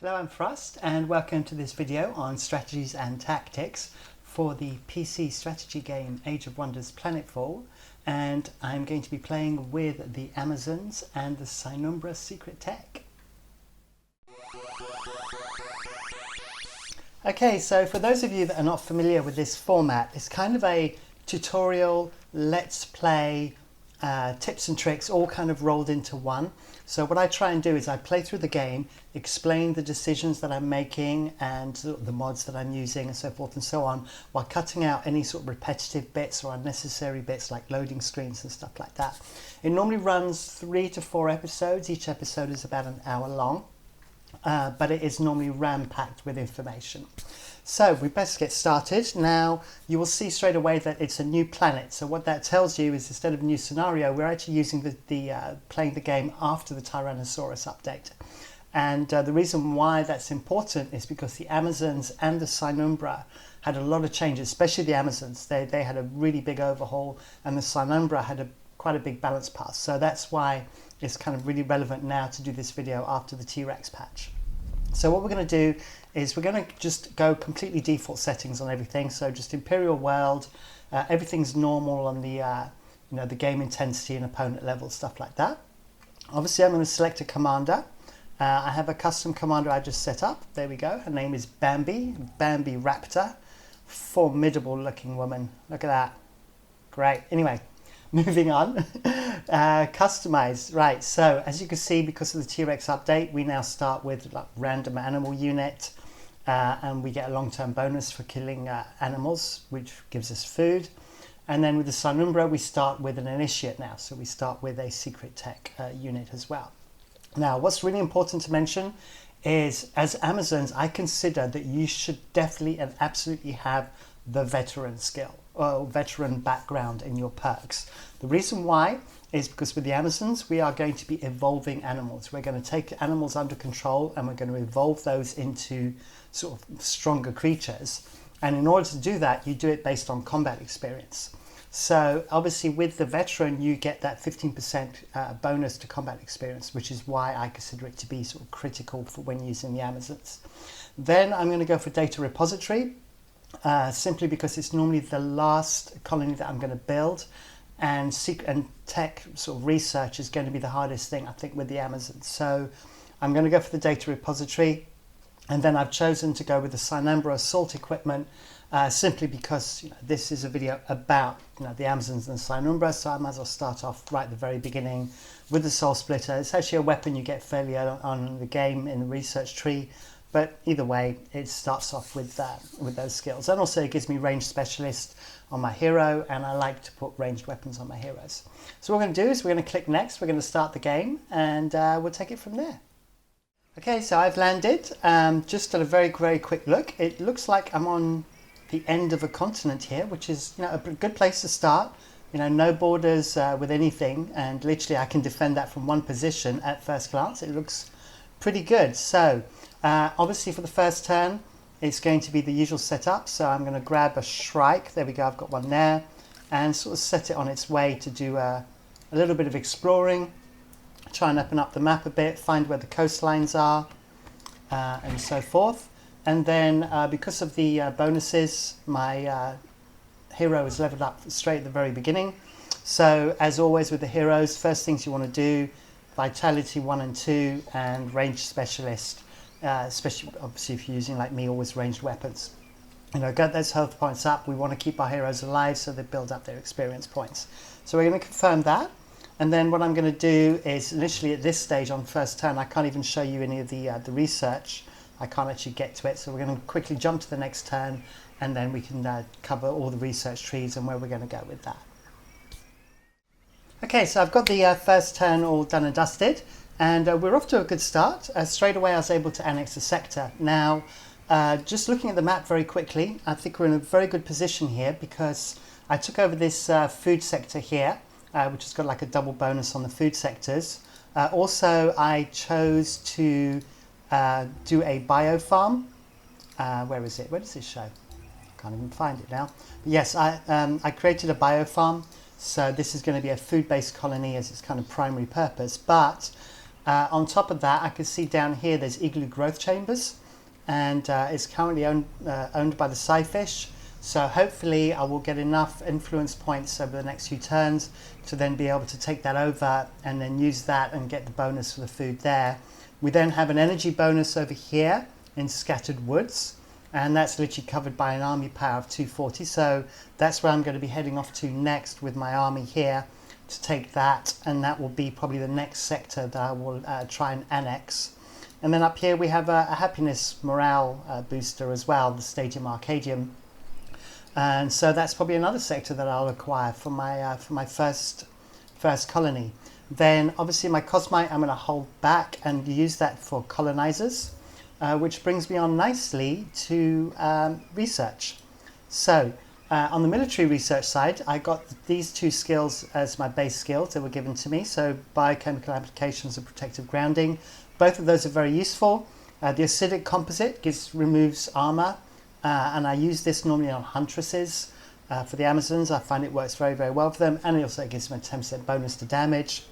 Hello, I'm Frost and welcome to this video on strategies and tactics for the PC strategy game Age of Wonders Planetfall, and I'm going to be playing with the Amazons and the Sinumbra secret tech. Okay, so for those of you that are not familiar with this format, it's kind of a tutorial, let's play, tips and tricks all kind of rolled into one. So what I try and do is I play through the game, explain the decisions that I'm making and the mods that I'm using and so forth and so on, while cutting out any sort of repetitive bits or unnecessary bits like loading screens and stuff like that. It normally runs 3 to 4 episodes. Each episode is about an hour long, but it is normally ram-packed with information. So we best get started. Now you will see straight away that it's a new planet. So what that tells you is instead of a new scenario, we're actually using playing the game after the Tyrannosaurus update. And the reason why that's important is because the Amazons and the Sinumbra had a lot of changes, especially the Amazons. They had a really big overhaul, and the Sinumbra had quite a big balance pass. So that's why it's kind of really relevant now to do this video after the T-Rex patch. So what we're going to do is we're going to just go completely default settings on everything. So just Imperial World, everything's normal on the the game intensity and opponent level, stuff like that. Obviously I'm going to select a commander. I have a custom commander I just set up. There we go. Her name is Bambi Raptor. Formidable looking woman. Look at that. Great. Anyway, moving on. Customize, right? So as you can see, because of the T-Rex update, we now start with like random animal unit, and we get a long-term bonus for killing animals, which gives us food. And then with the Sinumbra, we start with an initiate now, so we start with a secret tech unit as well. Now, what's really important to mention is, as Amazons, I consider that you should definitely and absolutely have the veteran skill or veteran background in your perks. The reason why is because with the Amazons, we are going to be evolving animals. We're going to take animals under control and we're going to evolve those into sort of stronger creatures. And in order to do that, you do it based on combat experience. So obviously with the veteran, you get that 15% bonus to combat experience, which is why I consider it to be sort of critical for when using the Amazons. Then I'm going to go for data repository, simply because it's normally the last colony that I'm going to build. And tech sort of research is going to be the hardest thing, I think, with the Amazons. So I'm going to go for the data repository, and then I've chosen to go with the Sinumbra assault equipment, simply because this is a video about the Amazons and the Sinumbra, so I might as well start off right at the very beginning with the Soul Splitter. It's actually a weapon you get fairly early on in the game in the research tree, but either way, it starts off with those skills. And also it gives me ranged specialist on my hero, and I like to put ranged weapons on my heroes. So what we're going to do is we're going to click next, we're going to start the game, and we'll take it from there. Okay, so I've landed. Just at a very, very quick look, it looks like I'm on the end of a continent here, which is a good place to start. No borders with anything, and literally I can defend that from one position at first glance. It looks pretty good. So obviously for the first turn, it's going to be the usual setup. So I'm going to grab a Shrike. There we go, I've got one there, and sort of set it on its way to do a little bit of exploring, try and open up the map a bit, find where the coastlines are, and so forth. And then because of the bonuses, my hero is leveled up straight at the very beginning. So as always with the heroes, first things you want to do, Vitality 1 and 2 and Ranged Specialist, especially obviously if you're using, like me, always ranged weapons. Get those health points up. We want to keep our heroes alive so they build up their experience points. So we're going to confirm that. And then what I'm going to do is, initially at this stage on first turn, I can't even show you any of the research. I can't actually get to it. So we're going to quickly jump to the next turn, and then we can cover all the research trees and where we're going to go with that. Okay, so I've got the first turn all done and dusted, and we're off to a good start. Straight away I was able to annex a sector. Now, just looking at the map very quickly, I think we're in a very good position here because I took over this food sector here, which has got like a double bonus on the food sectors. Also, I chose to do a biofarm. Where is it? Where does it show? I can't even find it now. But yes, I created a biofarm. So this is going to be a food-based colony as its kind of primary purpose. But On top of that, I can see down here there's igloo growth chambers, and it's currently owned by the Sci-fish. So hopefully I will get enough influence points over the next few turns to then be able to take that over and then use that and get the bonus for the food there. We then have an energy bonus over here in Scattered Woods, and that's literally covered by an army power of 240. So that's where I'm going to be heading off to next with my army here to take that, and that will be probably the next sector that I will try and annex. And then up here we have a happiness morale booster as well, the Stadium Arcadium. And so that's probably another sector that I'll acquire for my first colony. Then obviously my Cosmite I'm going to hold back and use that for colonizers, which brings me on nicely to research. So on the military research side, I got these two skills as my base skills that were given to me. So biochemical applications and protective grounding. Both of those are very useful. The acidic composite removes armor. And I use this normally on huntresses for the Amazons. I find it works very, very well for them, and it also gives them a 10% bonus to damage.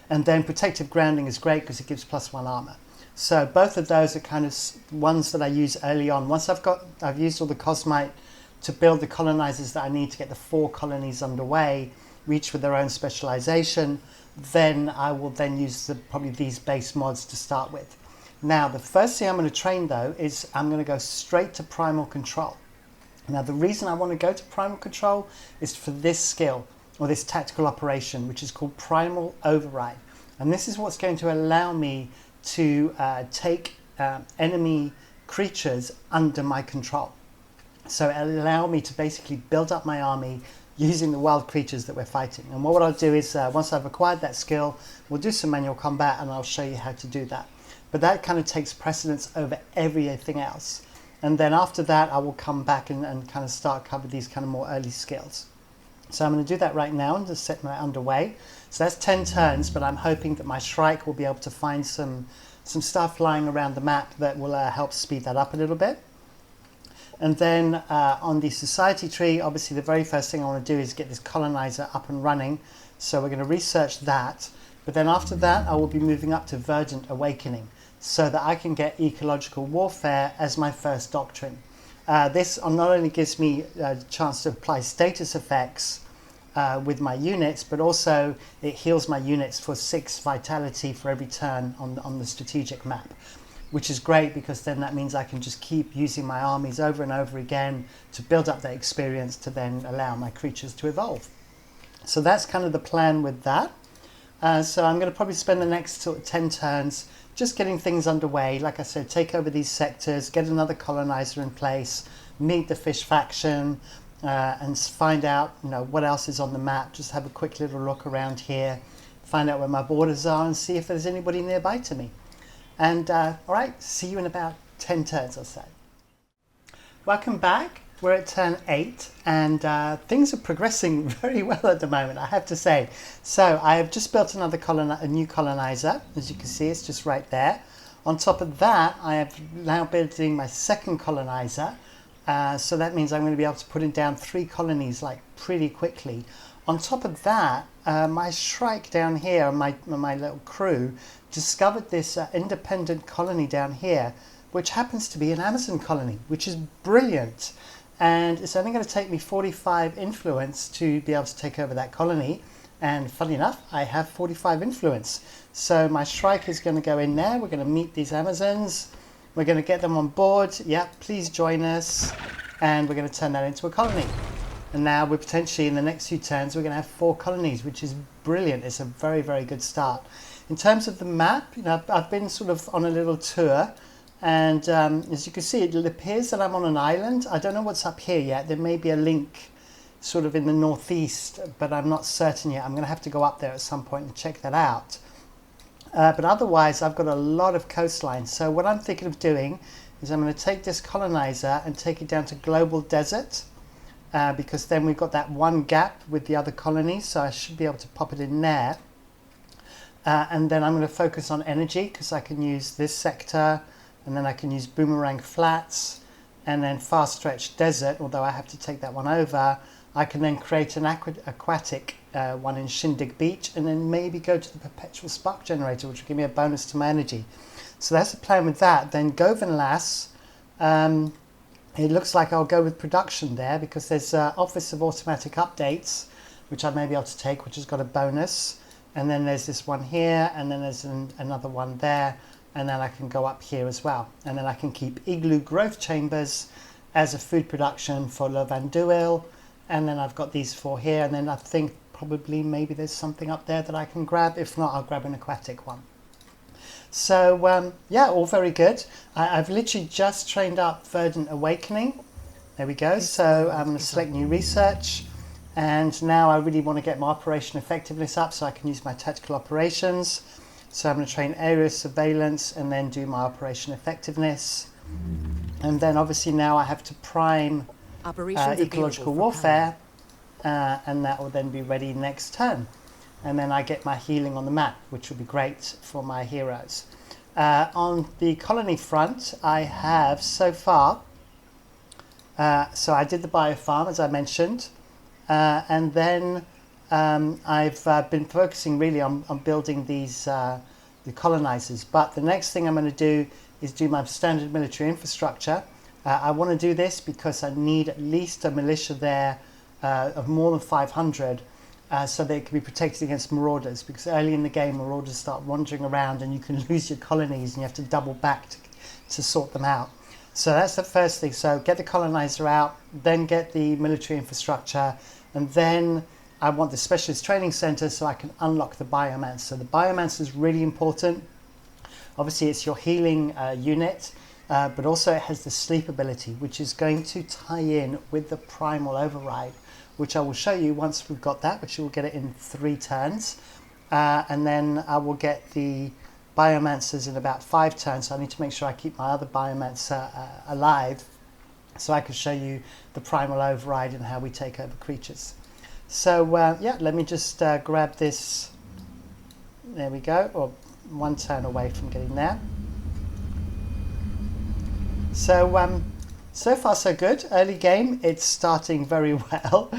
And then protective grounding is great because it gives +1 armor. So both of those are kind of ones that I use early on. Once I've used all the Cosmite to build the colonizers that I need to get the 4 colonies underway, each with their own specialization, then I will then use probably these base mods to start with. Now, the first thing I'm going to train, though, is I'm going to go straight to Primal Control. Now, the reason I want to go to Primal Control is for this skill, or this tactical operation, which is called Primal Override. And this is what's going to allow me to take enemy creatures under my control. So it'll allow me to basically build up my army using the wild creatures that we're fighting. And what I'll do is, once I've acquired that skill, we'll do some manual combat and I'll show you how to do that. But that kind of takes precedence over everything else. And then after that, I will come back and kind of start cover these kind of more early skills. So I'm going to do that right now and just set my underway. So that's 10 turns, but I'm hoping that my Shrike will be able to find some stuff lying around the map that will help speed that up a little bit. And then on the society tree, obviously the very first thing I want to do is get this colonizer up and running. So we're going to research that. But then after that, I will be moving up to Verdant Awakening so that I can get Ecological Warfare as my first doctrine. This not only gives me a chance to apply status effects with my units, but also it heals my units for 6 vitality for every turn on the strategic map, which is great because then that means I can just keep using my armies over and over again to build up that experience to then allow my creatures to evolve. So that's kind of the plan with that. So I'm going to probably spend the next sort of 10 turns just getting things underway. Like I said, take over these sectors, get another colonizer in place, meet the fish faction, and find out what else is on the map. Just have a quick little look around here, find out where my borders are and see if there's anybody nearby to me. And all right, see you in about 10 turns or so. Welcome back. We're at turn 8 and things are progressing very well at the moment, I have to say. So I have just built a new colonizer. As you can see, it's just right there. On top of that, I have now building my second colonizer. So that means I'm going to be able to put in down 3 colonies like pretty quickly. On top of that, my Shrike down here, my little crew, discovered this independent colony down here, which happens to be an Amazon colony, which is brilliant. And it's only going to take me 45 influence to be able to take over that colony. And funny enough, I have 45 influence. So my Shrike is going to go in there. We're going to meet these Amazons. We're going to get them on board. Yeah, please join us. And we're going to turn that into a colony. And now we're potentially in the next few turns, we're going to have 4 colonies, which is brilliant. It's a very, very good start. In terms of the map, I've been sort of on a little tour. And as you can see, it appears that I'm on an island. I don't know what's up here yet. There may be a link sort of in the northeast, but I'm not certain yet. I'm going to have to go up there at some point and check that out. But otherwise, I've got a lot of coastline. So what I'm thinking of doing is I'm going to take this colonizer and take it down to Global Desert, because then we've got that one gap with the other colonies. So I should be able to pop it in there. And then I'm going to focus on energy because I can use this sector. And then I can use Boomerang Flats and then Fast Stretch Desert, although I have to take that one over. I can then create an aquatic one in Shindig Beach, and then maybe go to the Perpetual Spark Generator, which will give me a bonus to my energy. So that's the plan with that. Then Govan Lass, it looks like I'll go with production there, because there's Office of Automatic Updates, which I may be able to take, which has got a bonus. And then there's this one here, and then there's another one there, and then I can go up here as well. And then I can keep Igloo Growth Chambers as a food production for Lovanduil. And then I've got these 4 here, and then I think probably maybe there's something up there that I can grab. If not, I'll grab an aquatic one. So yeah, all very good. I've literally just trained up Verdant Awakening. There we go. So I'm going to select new research, and now I really want to get my operation effectiveness up so I can use my tactical operations. So I'm going to train area surveillance and then do my operation effectiveness. And then obviously now I have to prime Ecological Warfare, and that will then be ready next turn. And then I get my healing on the map, which will be great for my heroes. On the colony front, I have so far, so I did the biofarm, as I mentioned, and then I've been focusing really on building these the colonizers. But the next thing I'm going to do is do my standard military infrastructure. I want to do this because I need at least a militia there of more than 500, so they can be protected against marauders, because early in the game marauders start wandering around and you can lose your colonies and you have to double back to sort them out. So that's the first thing. So get the colonizer out, then get the military infrastructure, and then I want the specialist training center so I can unlock the biomancer. So the biomancer is really important. Obviously it's your healing unit, but also it has the sleep ability, which is going to tie in with the Primal Override, which I will show you once we've got that, which you will get it in 3 turns. And then I will get the biomancers in about 5 turns. So I need to make sure I keep my other biomancer alive, so I can show you the Primal Override and how we take over creatures. So yeah, let me just grab this. There we go, or 1 turn away from getting there. So so far so good. Early game, it's starting very well,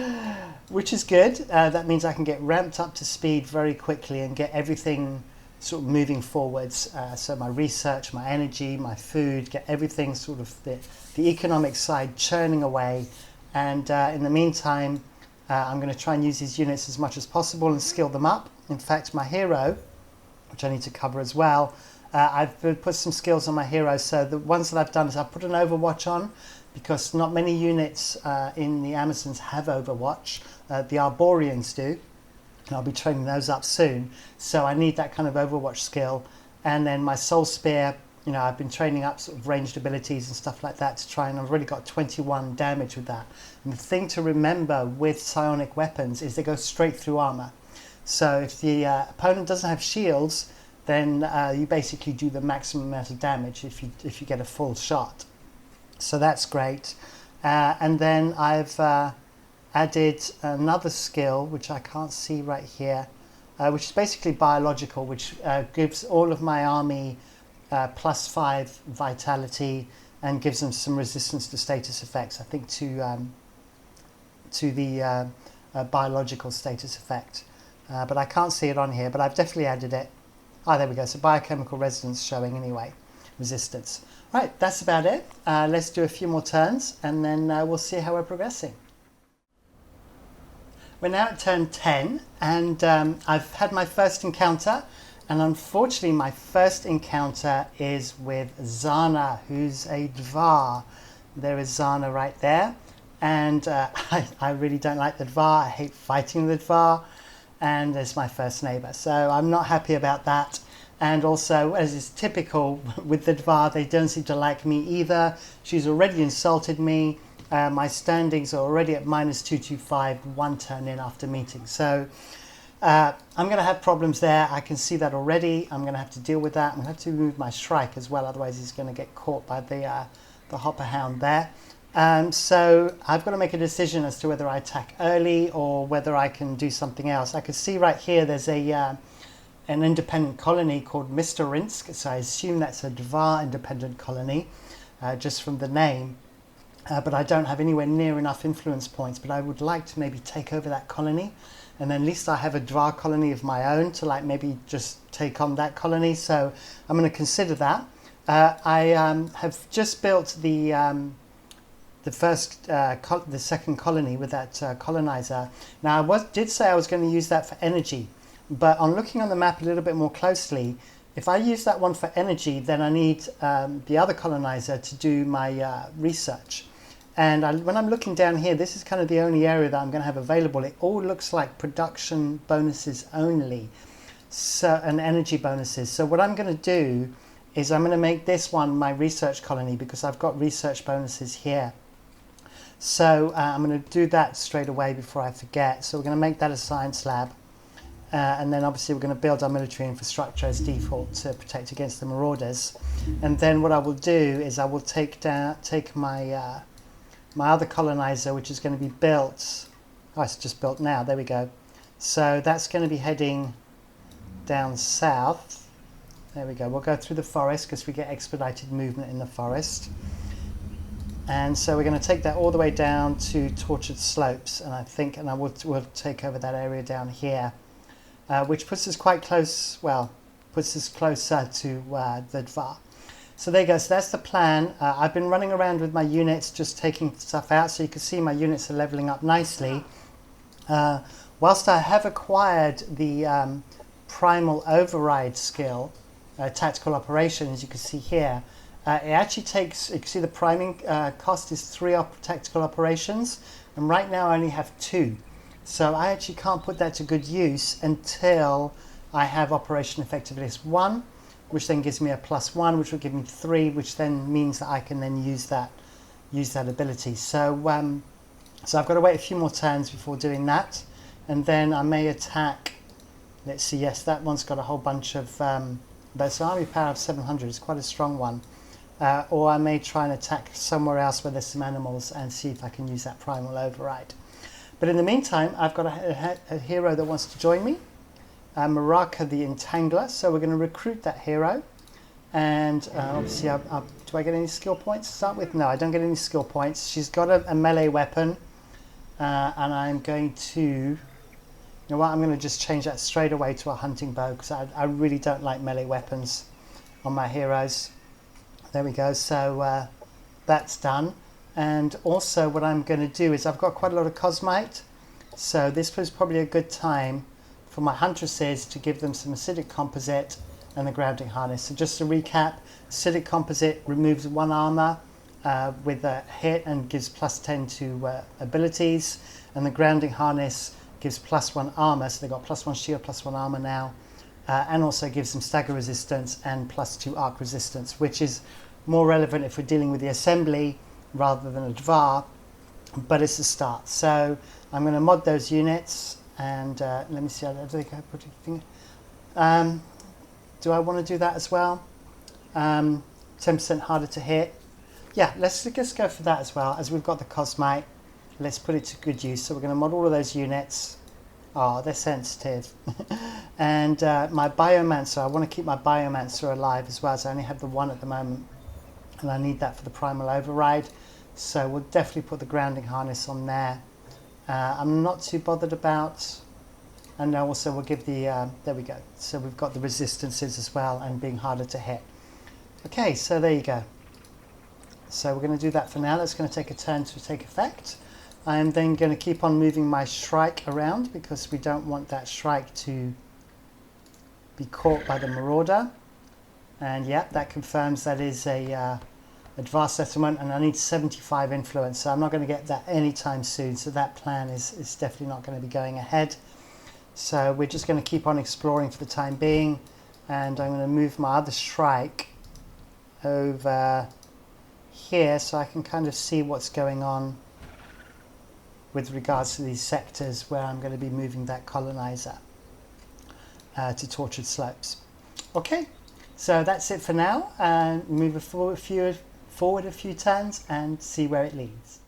which is good. That means I can get ramped up to speed very quickly and get everything sort of moving forwards. So my research, my energy, my food, get everything sort of the economic side churning away. And in the meantime, I'm going to try and use these units as much as possible and skill them up. In fact, my hero, which I need to cover as well, I've put some skills on my hero. So the ones that I've done is I've put an Overwatch on, because not many units in the Amazons have Overwatch. The Arborians do, and I'll be training those up soon. So I need that kind of Overwatch skill. And then my Soul Spear, you know, I've been training up sort of ranged abilities and stuff like that to try, and I've already got 21 damage with that. And the thing to remember with psionic weapons is they go straight through armor. So if the opponent doesn't have shields, then you basically do the maximum amount of damage if you get a full shot. So that's great. And then I've added another skill, which I can't see right here, which is basically biological, which gives all of my army +5 vitality and gives them some resistance to status effects, I think to the biological status effect. But I can't see it on here, but I've definitely added it. Oh, there we go. So biochemical resonance showing anyway, resistance. Right, that's about it. Let's do a few more turns, and then we'll see how we're progressing. We're now at turn 10, and I've had my first encounter, and unfortunately my first encounter is with Zana, who's a Dvar. There is Zana right there, and I really don't like the Dvar. I hate fighting the Dvar, and it's my first neighbour, so I'm not happy about that. And also, as is typical with the Dvar, they don't seem to like me either. She's already insulted me. My standings are already at -225, 1 turn in after meeting. So I'm going to have problems there. I can see that already. I'm going to have to deal with that. I'm going to have to move my Shrike as well, otherwise he's going to get caught by the Hopper Hound there. So I've got to make a decision as to whether I attack early or whether I can do something else. I can see right here there's an independent colony called Mr. Rinsk, so I assume that's a Dvar independent colony, just from the name. But I don't have anywhere near enough influence points, but I would like to maybe take over that colony and then at least I have a Dvar colony of my own to like maybe just take on that colony. So I'm going to consider that. I have just built the second colony with that colonizer. Now did say I was going to use that for energy, but on looking on the map a little bit more closely, if I use that one for energy, then I need the other colonizer to do my research. And when I'm looking down here, this is kind of the only area that I'm going to have available. It all looks like production bonuses only, so, and energy bonuses. So what I'm going to do is I'm going to make this one my research colony because I've got research bonuses here. So I'm going to do that straight away before I forget. So we're going to make that a science lab. And then obviously we're going to build our military infrastructure as default to protect against the marauders. And then what I will do is I will take my my other colonizer, which is going to be built. Oh, it's just built now. There we go. So that's going to be heading down south. There we go. We'll go through the forest because we get expedited movement in the forest. And so we're going to take that all the way down to Tortured Slopes, and I think, and we'll take over that area down here, which puts us quite close. Well, puts us closer to the Dvar. So there you go. So that's the plan. I've been running around with my units, just taking stuff out, so you can see my units are leveling up nicely. Whilst I have acquired the Primal Override skill, tactical operation, as you can see here. It actually takes, you can see the priming cost is 3 tactical operations, and right now I only have 2. So I actually can't put that to good use until I have Operation Effectiveness 1, which then gives me a +1, which will give me 3, which then means that I can then use that ability. So so I've got to wait a few more turns before doing that, and then I may attack. Let's see, yes, that one's got a whole bunch of, but so army power of 700 is quite a strong one. Or I may try and attack somewhere else where there's some animals and see if I can use that Primal Override. But in the meantime, I've got a hero that wants to join me, Maraka the Entangler, so we're going to recruit that hero. And obviously, do I get any skill points to start with? No, I don't get any skill points. She's got a melee weapon, and I'm going to, you know what, I'm going to just change that straight away to a hunting bow because I really don't like melee weapons on my heroes. There we go, so that's done. And also what I'm going to do is I've got quite a lot of Cosmite, so this was probably a good time for my Huntresses to give them some acidic composite and the grounding harness. So just to recap, acidic composite removes 1 armor with a hit and gives +10 to abilities, and the grounding harness gives +1 armor, so they've got +1 shield, +1 armor now. And also gives them stagger resistance and +2 arc resistance, which is more relevant if we're dealing with the assembly rather than a Dvar, but it's a start. So I'm going to mod those units, and let me see, I think I put a thing. Do I want to do that as well? 10% harder to hit. Yeah, let's just go for that as well, as we've got the Cosmite. Let's put it to good use. So we're going to mod all of those units. Oh, they're sensitive. And my Biomancer, I want to keep my Biomancer alive as well, so I only have the 1 at the moment. And I need that for the Primal Override. So we'll definitely put the grounding harness on there. I'm not too bothered about, and also we'll give the, there we go. So we've got the resistances as well and being harder to hit. Okay, so there you go. So we're going to do that for now. That's going to take a turn to take effect. I'm then going to keep on moving my Shrike around because we don't want that Shrike to be caught by the Marauder. And yeah, that confirms that is a Dvar settlement, and I need 75 influence, so I'm not going to get that anytime soon, so that plan is definitely not going to be going ahead. So we're just going to keep on exploring for the time being, and I'm going to move my other Shrike over here so I can kind of see what's going on with regards to these sectors where I'm going to be moving that colonizer to Tortured Slopes. Okay, so that's it for now, and move it forward a few turns and see where it leads.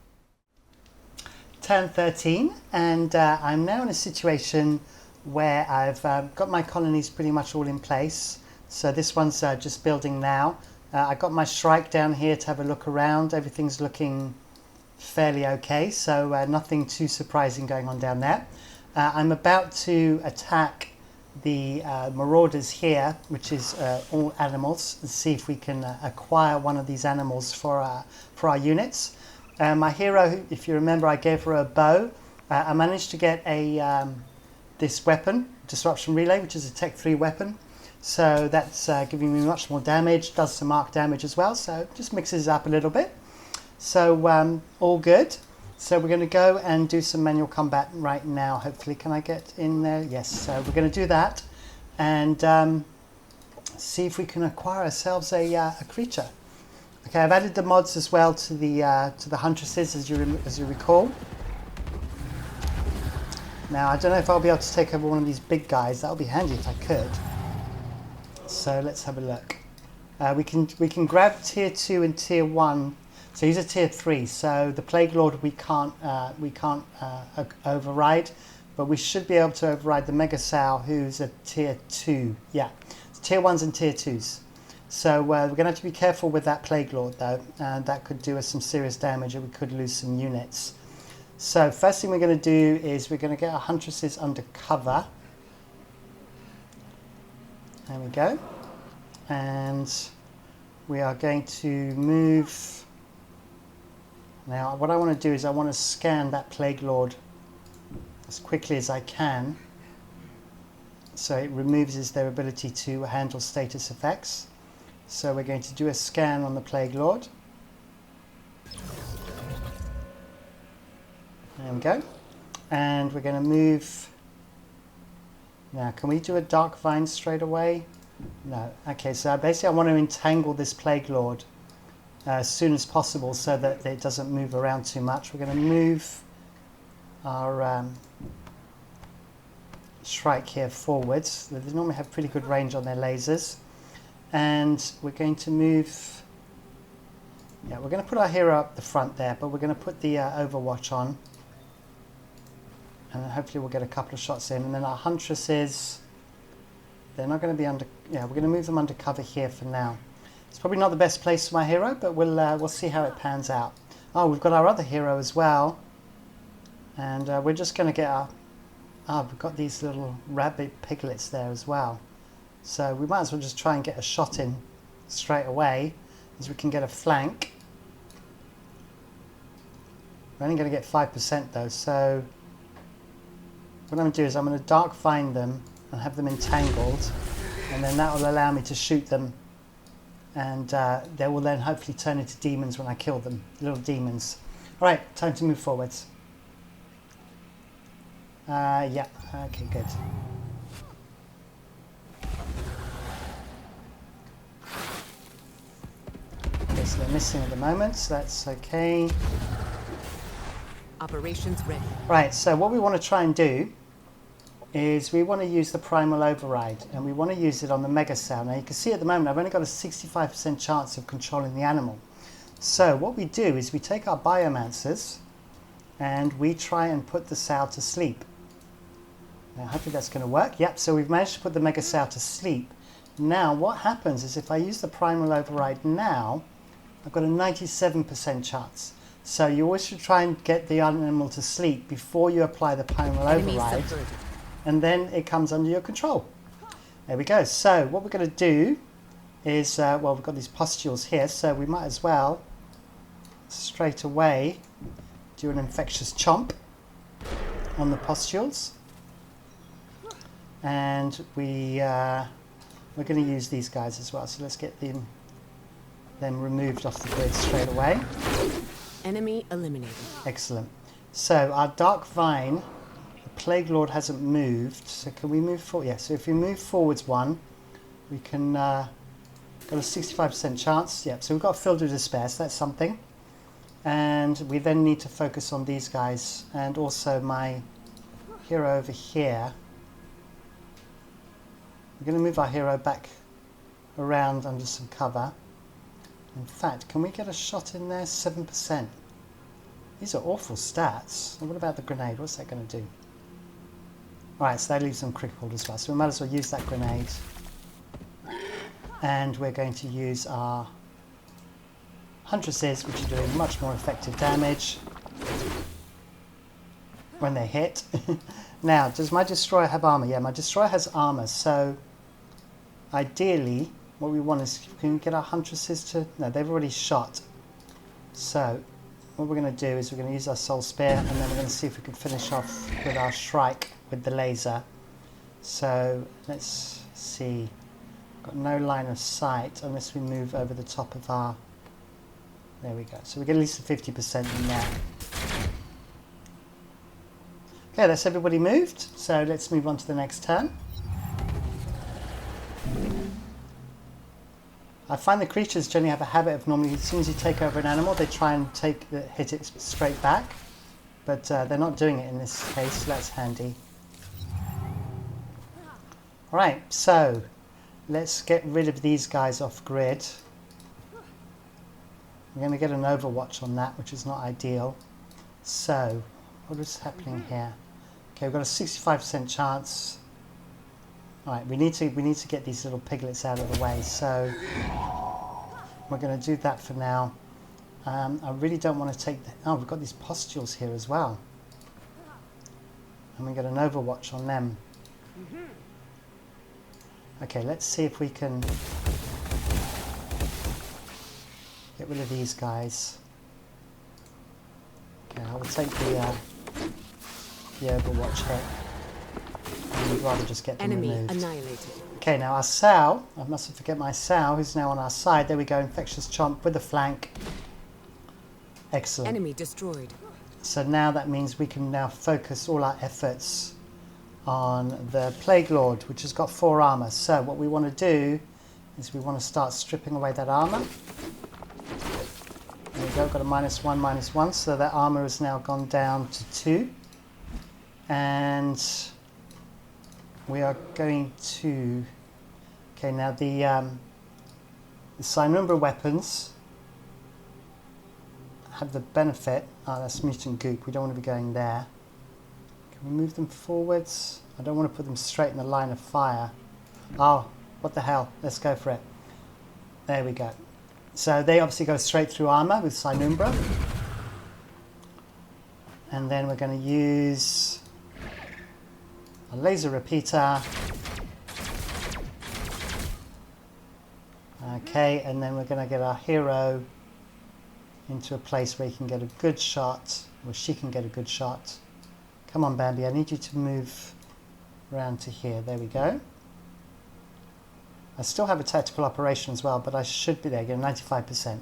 Turn 13, and I'm now in a situation where I've got my colonies pretty much all in place. So this one's just building now. I got my Shrike down here to have a look around. Everything's looking fairly okay, so nothing too surprising going on down there. I'm about to attack the marauders here, which is all animals, and see if we can acquire one of these animals for our units. My hero, if you remember, I gave her a bow. I managed to get this weapon, Disruption Relay, which is a Tech 3 weapon. So that's giving me much more damage, does some arc damage as well, so just mixes it up a little bit. So all good. So we're going to go and do some manual combat right now. Hopefully, can I get in there? Yes, so we're going to do that and see if we can acquire ourselves a creature. Okay, I've added the mods as well to the huntresses, as you recall. Now, I don't know if I'll be able to take over one of these big guys. That would be handy if I could. So let's have a look. We can grab tier 2 and tier 1. So he's a tier 3. So the Plague Lord we can't override, but we should be able to override the Mega Sow, who's a tier 2. Yeah, it's tier 1s and tier 2s. So we're going to have to be careful with that Plague Lord though, and that could do us some serious damage, and we could lose some units. So first thing we're going to do is we're going to get our huntresses under cover. There we go. And we are going to move. Now what I want to do is I want to scan that Plague Lord as quickly as I can, so it removes their ability to handle status effects. So we're going to do a scan on the Plague Lord. There we go. And we're going to move. Now, can we do a Dark Vine straight away? No. Okay, so basically I want to entangle this Plague Lord as soon as possible so that it doesn't move around too much. We're going to move our Shrike here forwards. They normally have pretty good range on their lasers. And we're going to move. Yeah, we're going to put our hero up the front there, but we're going to put the Overwatch on. And then hopefully we'll get a couple of shots in. And then our huntresses, they're not going to be under. Yeah, we're going to move them under cover here for now. It's probably not the best place for my hero, but we'll see how it pans out. Oh, we've got our other hero as well, and we're just going to get our. Ah, we've got these little rabbit piglets there as well. So we might as well just try and get a shot in straight away, as we can get a flank. We're only going to get 5% though, so what I'm going to do is I'm going to Dark Vine them and have them entangled, and then that will allow me to shoot them, and they will then hopefully turn into demons when I kill them, little demons. Alright, time to move forwards. Yeah, okay, good. Okay, so they're missing at the moment, so that's okay. Operations ready. Right, so what we want to try and do is we want to use the Primal Override, and we want to use it on the Mega Sow. Now you can see at the moment I've only got a 65% chance of controlling the animal. So what we do is we take our Biomancers and we try and put the Sow to sleep. Now hopefully that's going to work. Yep, so we've managed to put the Mega Sow to sleep. Now what happens is if I use the Primal Override now, I've got a 97% chance. So you always should try and get the animal to sleep before you apply the Primal Override, and then it comes under your control. There we go. So what we're going to do is, well, we've got these pustules here, so we might as well straight away do an infectious chomp on the pustules, and we're going to use these guys as well. So let's get them removed off the grid straight away. Enemy eliminated. Excellent. So our Dark Vine, the Plague Lord hasn't moved, so can we move forward? Yeah, so if we move forwards one, we can, got a 65% chance. Yep, so we've got Filled with Despair, so that's something. And we then need to focus on these guys, and also my hero over here. We're going to move our hero back around under some cover. In fact, can we get a shot in there? 7%. These are awful stats. And what about the grenade? What's that going to do? Alright, so that leaves them crippled as well. So we might as well use that grenade. And we're going to use our huntresses, which are doing much more effective damage. when they hit. Now, does my destroyer have armor? Yeah, my destroyer has armor. So ideally, what we want is, can we get our huntresses to... No, they've already shot. So what we're going to do is we're going to use our soul spear, and then we're going to see if we can finish off with our shrike with the laser. So let's see. Got no line of sight unless we move over the top of our... There we go. So we get at least a 50% in there. Okay, that's everybody moved. So let's move on to the next turn. I find the creatures generally have a habit of normally, as soon as you take over an animal, they try and hit it straight back. But they're not doing it in this case, so that's handy. Right, so let's get rid of these guys off grid. We're going to get an overwatch on that, which is not ideal. So, what is happening here? Okay, we've got a 65% chance. Alright, we need to get these little piglets out of the way, so we're going to do that for now. I really don't want to take the... Oh, we've got these pustules here as well. And we get an overwatch on them. Okay, let's see if we can get rid of these guys. Okay, I will take the overwatch hit. I'd rather just get them Enemy removed. annihilated. Okay, now our Sow, I mustn't forget my Sow, who's now on our side. There we go, Infectious Chomp with the flank. Excellent. Enemy destroyed. So now that means we can now focus all our efforts on the Plague Lord, which has got 4 armor. So what we want to do is we want to start stripping away that armor. There we go, got a -1/-1, so that armor has now gone down to 2. And we are going to... Okay, now the Cynumbra weapons have the benefit... Oh, that's mutant goop. We don't want to be going there. Can we move them forwards? I don't want to put them straight in the line of fire. Oh, what the hell. Let's go for it. There we go. So they obviously go straight through armor with Cynumbra. And then we're going to use a laser repeater. Okay, and then we're going to get our hero into a place where he can get a good shot, or she can get a good shot. Come on, Bambi, I need you to move around to here. There we go. I still have a tactical operation as well, but I should be there, get 95%.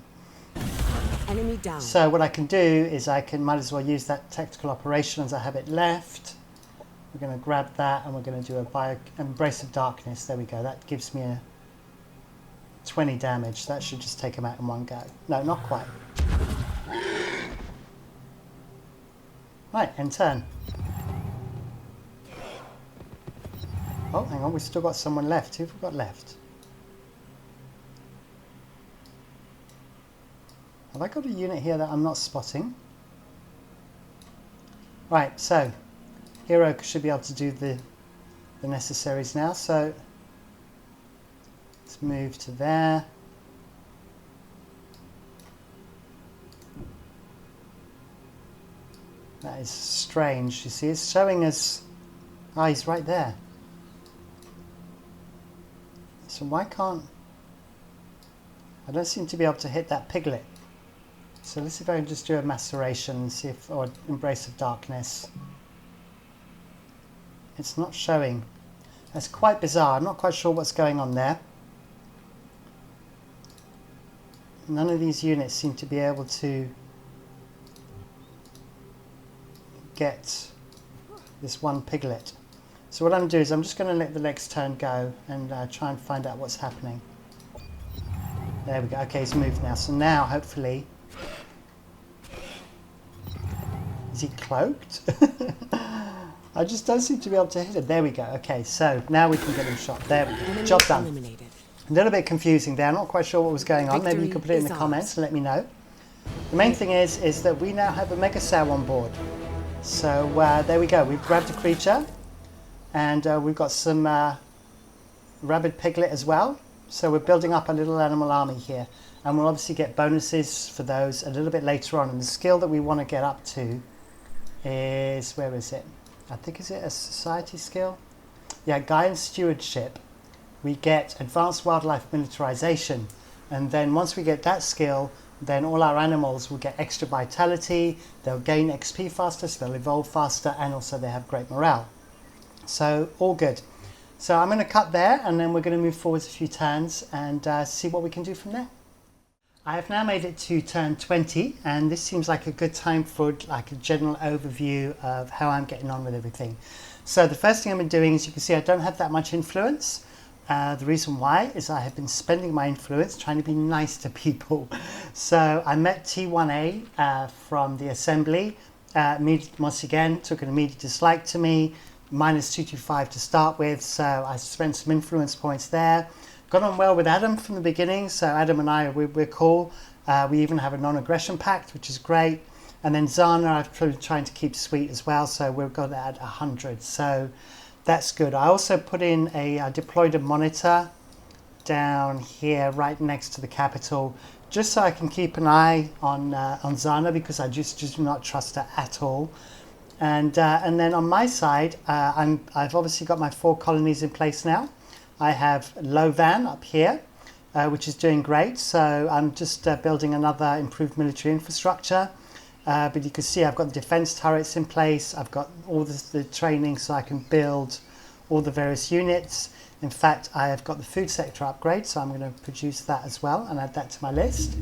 Enemy down. So what I can do is might as well use that tactical operation as I have it left. We're going to grab that and we're going to do a Embrace of Darkness. There we go. That gives me a 20 damage. That should just take him out in one go. No, not quite. Right, end turn. Oh, hang on, we've still got someone left. Who have we got left? Have I got a unit here that I'm not spotting? Right, so hero should be able to do the necessaries now. So let's move to there. That is strange. You see, it's showing us... Ah, he's right there. So why can't... I don't seem to be able to hit that piglet. So let's see if I can just do a maceration and see if... Or Embrace of Darkness. It's not showing. That's quite bizarre. I'm not quite sure what's going on there. None of these units seem to be able to get this one piglet. So what I'm going to do is I'm just going to let the next turn go and try and find out what's happening. There we go. Okay, he's moved now. So now, hopefully... Is he cloaked? I just don't seem to be able to hit him. There we go. Okay, so now we can get him shot. There we go. Job done. Eliminated. A little bit confusing there. I'm not quite sure what was going on. Maybe you could put it in the comments and let me know. The main thing is that we now have a Mega Sow on board. So there we go. We've grabbed a creature. And we've got some rabid piglet as well. So we're building up a little animal army here. And we'll obviously get bonuses for those a little bit later on. And the skill that we want to get up to is, where is it? I think, is it a society skill? Yeah, guidance stewardship. We get advanced wildlife militarization, and then once we get that skill, then all our animals will get extra vitality, they'll gain XP faster, so they'll evolve faster, and also they have great morale. So all good. So I'm going to cut there, and then we're going to move forwards a few turns and see what we can do from there. I have now made it to turn 20, and this seems like a good time for like a general overview of how I'm getting on with everything. So the first thing I've been doing, as you can see, I don't have that much influence. The reason why is I have been spending my influence trying to be nice to people. So I met T1A from the assembly. Once again, took an immediate dislike to me, -225 to start with. So I spent some influence points there. Got on well with Adam from the beginning. So Adam and I, we're cool. We even have a non-aggression pact, which is great. And then Zana, I've been trying to keep sweet as well. So we've got at 100. So that's good. I also put in I deployed a monitor down here right next to the capital, just so I can keep an eye on Zana, because I just do not trust her at all. And then on my side, I've obviously got my 4 colonies in place now. I have Lovan up here, which is doing great. So I'm just building another improved military infrastructure. But you can see I've got the defense turrets in place. I've got all the training so I can build all the various units. In fact, I have got the food sector upgrade, so I'm going to produce that as well and add that to my list.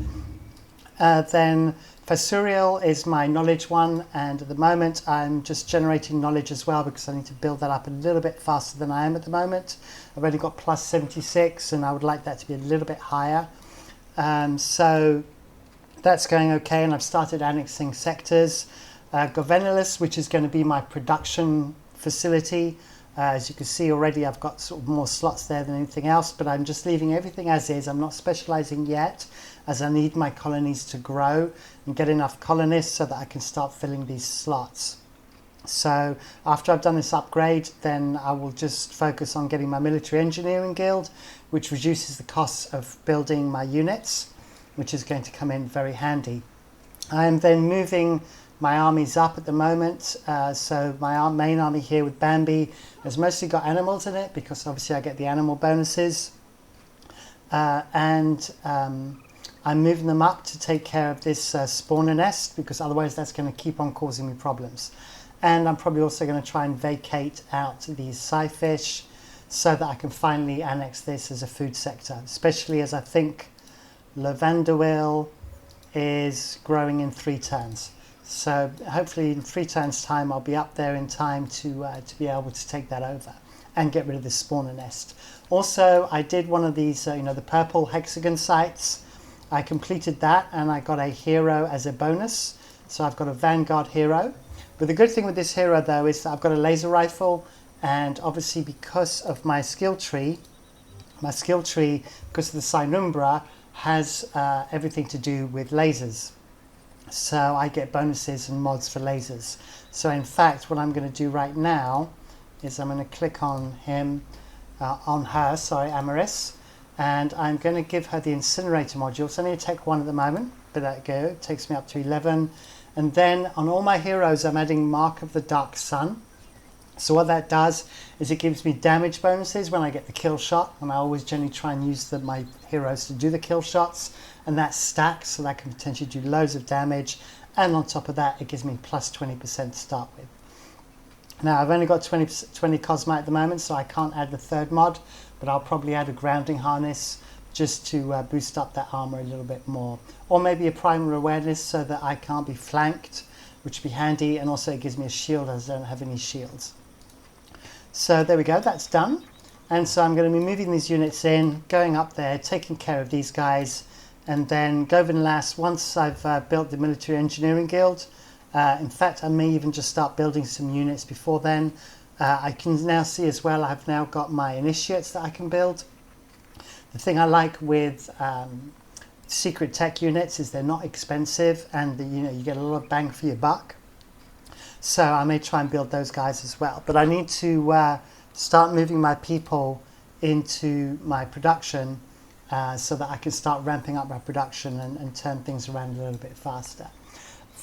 Then Fasurial is my knowledge one, and at the moment I'm just generating knowledge as well because I need to build that up a little bit faster than I am at the moment. I've only got plus 76 and I would like that to be a little bit higher. So that's going okay, and I've started annexing sectors. Govenilus, which is going to be my production facility. As you can see already, I've got sort of more slots there than anything else, but I'm just leaving everything as is. I'm not specializing yet, as I need my colonies to grow and get enough colonists so that I can start filling these slots. So after I've done this upgrade, then I will just focus on getting my military engineering guild, which reduces the costs of building my units, which is going to come in very handy. I am then moving my armies up at the moment. So my main army here with Bambi has mostly got animals in it, because obviously I get the animal bonuses. I'm moving them up to take care of this spawner nest, because otherwise that's going to keep on causing me problems. And I'm probably also going to try and vacate out these sci-fish so that I can finally annex this as a food sector, especially as I think Lavandawil is growing in 3 turns. So hopefully in 3 turns time I'll be up there in time to be able to take that over and get rid of this spawner nest. Also, I did one of these, the purple hexagon sites. I completed that and I got a hero as a bonus. So I've got a Vanguard hero. But the good thing with this hero though is that I've got a laser rifle, and obviously because of my skill tree, because of the Sinumbra, has everything to do with lasers. So I get bonuses and mods for lasers. So in fact, what I'm going to do right now is I'm going to click on Amaris, and I'm going to give her the incinerator module. So I need to take 1 at the moment, but that go. It takes me up to 11. And then on all my heroes, I'm adding Mark of the Dark Sun. So what that does is it gives me damage bonuses when I get the kill shot, and I always generally try and use my heroes to do the kill shots, and that stacks, so that can potentially do loads of damage, and on top of that it gives me plus 20% to start with. Now I've only got 20 Cosmite at the moment, so I can't add the 3rd mod, but I'll probably add a grounding harness just to boost up that armor a little bit more, or maybe a primal awareness so that I can't be flanked, which would be handy, and also it gives me a shield as I don't have any shields. So there we go, that's done. And so I'm going to be moving these units in, going up there, taking care of these guys, and then Govinlas, once I've built the military engineering guild, in fact I may even just start building some units before then. I can now see as well, I've now got my initiates that I can build. The thing I like with secret tech units is they're not expensive, and you get a lot of bang for your buck. So I may try and build those guys as well. But I need to start moving my people into my production so that I can start ramping up my production and turn things around a little bit faster.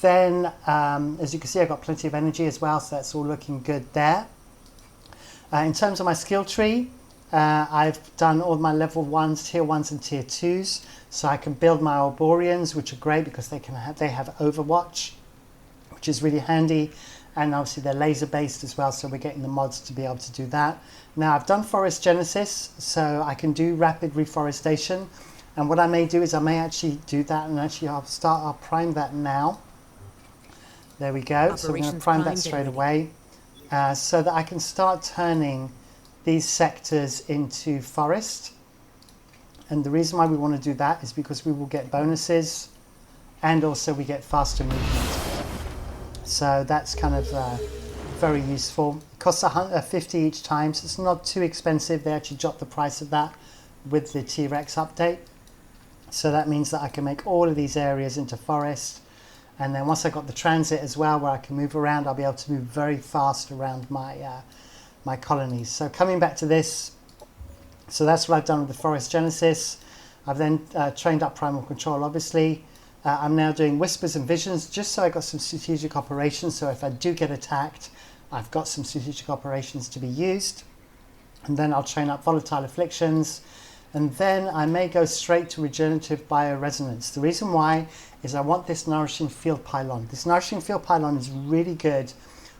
Then, as you can see, I've got plenty of energy as well, so that's all looking good there. In terms of my skill tree, I've done all my level 1s, tier 1s and tier 2s, so I can build my Arborians, which are great because they have Overwatch, which is really handy, and obviously they're laser based as well, so we're getting the mods to be able to do that. Now I've done Forest Genesis, so I can do rapid reforestation, and what I may do is I may actually do that, and actually I'll prime that now. There we go. So I'm going to prime that straight away, so that I can start turning these sectors into forest. And the reason why we want to do that is because we will get bonuses, and also we get faster movement. So that's kind of very useful. It costs 50 each time, so it's not too expensive. They actually dropped the price of that with the T-Rex update. So that means that I can make all of these areas into forest. And then once I've got the transit as well, where I can move around, I'll be able to move very fast around my my colonies. So coming back to this, so that's what I've done with the Forest Genesis. I've then trained up Primal Control, obviously. I'm now doing Whispers and Visions, just so I got some strategic operations. So if I do get attacked, I've got some strategic operations to be used. And then I'll train up Volatile Afflictions. And then I may go straight to Regenerative Bioresonance. The reason why is I want this Nourishing Field Pylon. This Nourishing Field Pylon is really good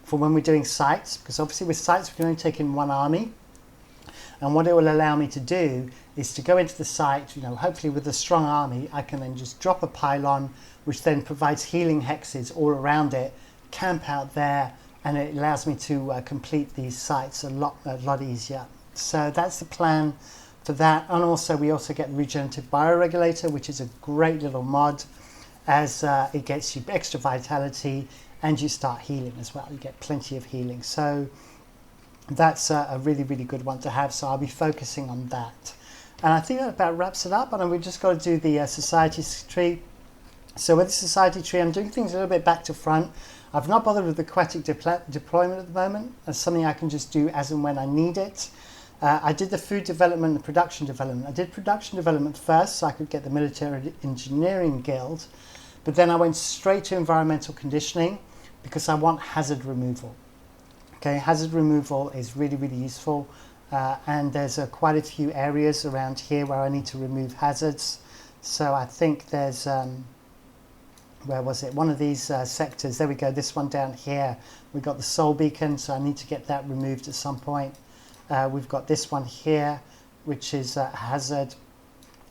for when we're doing sites, because obviously with sites we can only take in one army. And what it will allow me to do is to go into the site, hopefully with a strong army, I can then just drop a pylon, which then provides healing hexes all around it, camp out there, and it allows me to complete these sites a lot easier. So that's the plan for that. And also we also get the Regenerative Bioregulator, which is a great little mod, as it gets you extra vitality and you start healing as well. You get plenty of healing. So that's a really, really good one to have. So I'll be focusing on that. And I think that about wraps it up. And we've just got to do the society tree. So with the society tree, I'm doing things a little bit back to front. I've not bothered with aquatic deployment at the moment. That's something I can just do as and when I need it. I did the food development and the production development. I did production development first so I could get the military engineering guild, but then I went straight to environmental conditioning because I want hazard removal. Okay, hazard removal is really, really useful, and there's quite a few areas around here where I need to remove hazards. So I think there's, where was it? One of these sectors, there we go, this one down here. We got the soul beacon, so I need to get that removed at some point. We've got this one here, which is a hazard,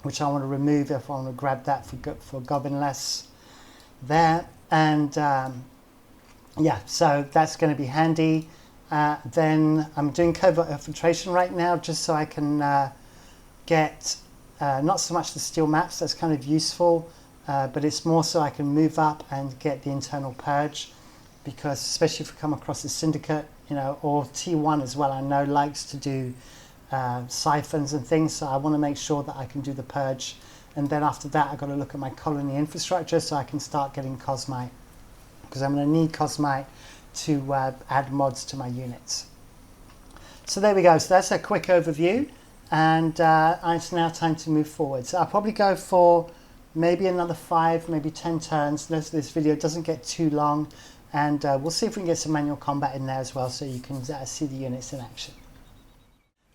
which I want to remove if I want to grab that for Goblinless there. And yeah, so that's going to be handy. Then I'm doing covert infiltration right now, just so I can get not so much the steel maps, that's kind of useful, but it's more so I can move up and get the internal purge, because especially if we come across a syndicate, or T1 as well, I know likes to do siphons and things, so I want to make sure that I can do the purge. And then after that I've got to look at my colony infrastructure so I can start getting Cosmite, because I'm going to need Cosmite to add mods to my units. So there we go, so that's a quick overview, and it's now time to move forward. So I'll probably go for maybe another 5, maybe 10 turns. This video doesn't get too long. And we'll see if we can get some manual combat in there as well, so you can see the units in action.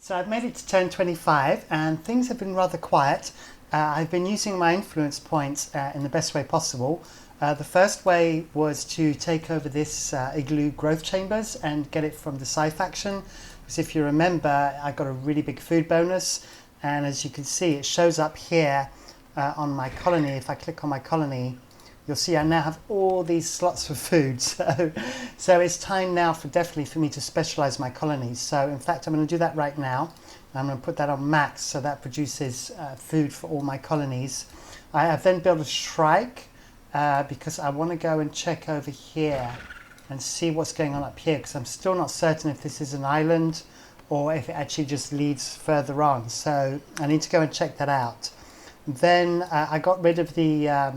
So I've made it to turn 25, and things have been rather quiet. I've been using my influence points in the best way possible. The first way was to take over this igloo growth chambers and get it from the Sci faction, because if you remember, I got a really big food bonus, and as you can see, it shows up here on my colony. If I click on my colony, you'll see I now have all these slots for food. So it's time now definitely for me to specialize my colonies. So in fact, I'm going to do that right now. I'm going to put that on max, so that produces food for all my colonies. I have then built a shrike because I want to go and check over here and see what's going on up here, because I'm still not certain if this is an island or if it actually just leads further on. So I need to go and check that out. Then I got rid of the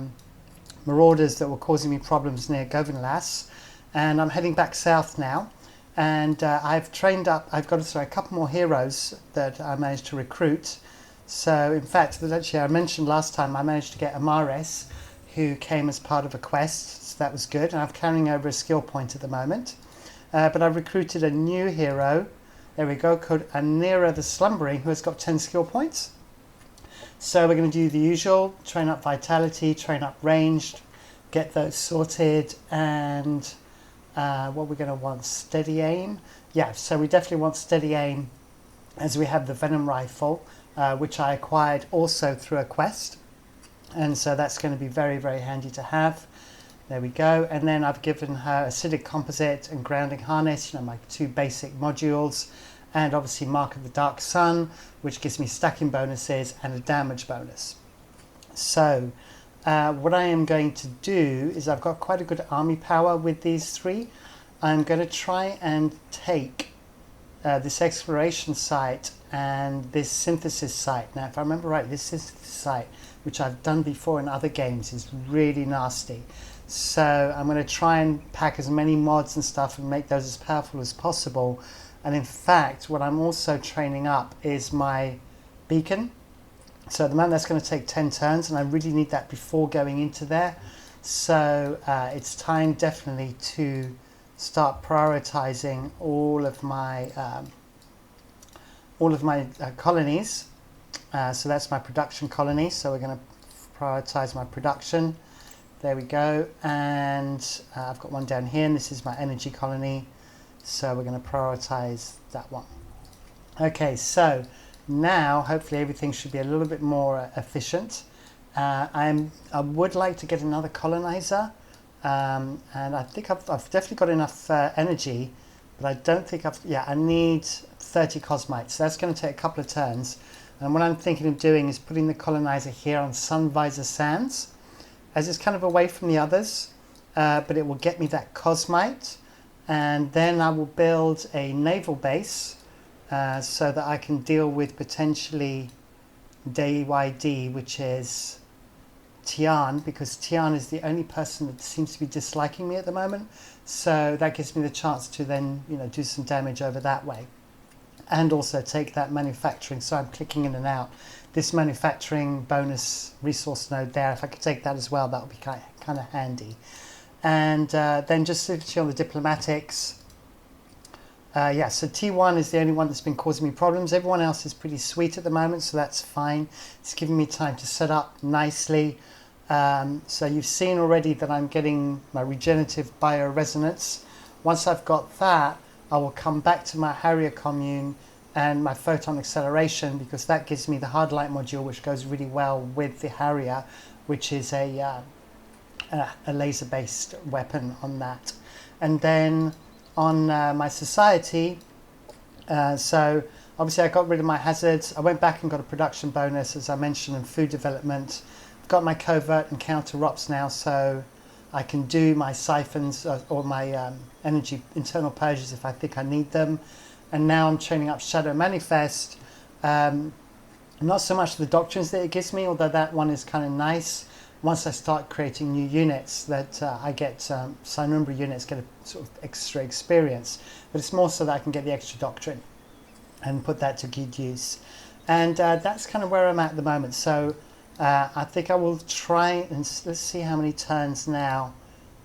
marauders that were causing me problems near Goblinless, and I'm heading back south now, and I've trained up, I've got a couple more heroes that I managed to recruit. So in fact, actually I mentioned last time I managed to get Amares, who came as part of a quest, so that was good, and I'm carrying over a skill point at the moment. But I've recruited a new hero, there we go, called Anira the Slumbering, who has got 10 skill points. So we're going to do the usual, train up vitality, train up ranged, get those sorted, and what we're going to want, steady aim. Yeah, so we definitely want steady aim, as we have the Venom Rifle, which I acquired also through a quest. And so that's going to be very, very handy to have. There we go. And then I've given her Acidic Composite and Grounding Harness, my 2 basic modules. And obviously Mark of the Dark Sun, which gives me stacking bonuses and a damage bonus. So what I am going to do is, I've got quite a good army power with these 3. I'm going to try and take this exploration site and this synthesis site. Now, if I remember right, this synthesis site, which I've done before in other games, is really nasty. So I'm going to try and pack as many mods and stuff and make those as powerful as possible. And in fact, what I'm also training up is my beacon. So at the moment that's going to take 10 turns, and I really need that before going into there. So it's time definitely to start prioritizing all of my colonies. So that's my production colony. So we're going to prioritize my production. There we go. And I've got one down here, and this is my energy colony. So we're going to prioritize that one. Okay, so now hopefully everything should be a little bit more efficient. I would like to get another colonizer. And I think I've definitely got enough energy, but I don't think I need 30 cosmites. So that's going to take a couple of turns. And what I'm thinking of doing is putting the colonizer here on Sunvisor Sands, as it's kind of away from the others, but it will get me that cosmite. And then I will build a naval base so that I can deal with potentially DYD, which is Tian, because Tian is the only person that seems to be disliking me at the moment. So that gives me the chance to then, do some damage over that way. And also take that manufacturing, so I'm clicking in and out. This manufacturing bonus resource node there, if I could take that as well, that would be kind of handy. And then just switching on the diplomatics. So T1 is the only one that's been causing me problems. Everyone else is pretty sweet at the moment, so that's fine. It's giving me time to set up nicely. So you've seen already that I'm getting my regenerative bioresonance. Once I've got that, I will come back to my Harrier commune and my photon acceleration, because that gives me the hard light module, which goes really well with the Harrier, which is a laser-based weapon on that. And then on my society, so obviously I got rid of my hazards. I went back and got a production bonus, as I mentioned, in food development. I've got my covert and counter ops now, so I can do my siphons or my energy internal purges if I think I need them. And now I'm training up Shadow Manifest. Not so much the doctrines that it gives me, although that one is kind of nice. Once I start creating new units, that I get Sinumbra units get a sort of extra experience, but it's more so that I can get the extra doctrine and put that to good use. And that's kind of where I'm at the moment. So I think I will try and let's see how many turns now.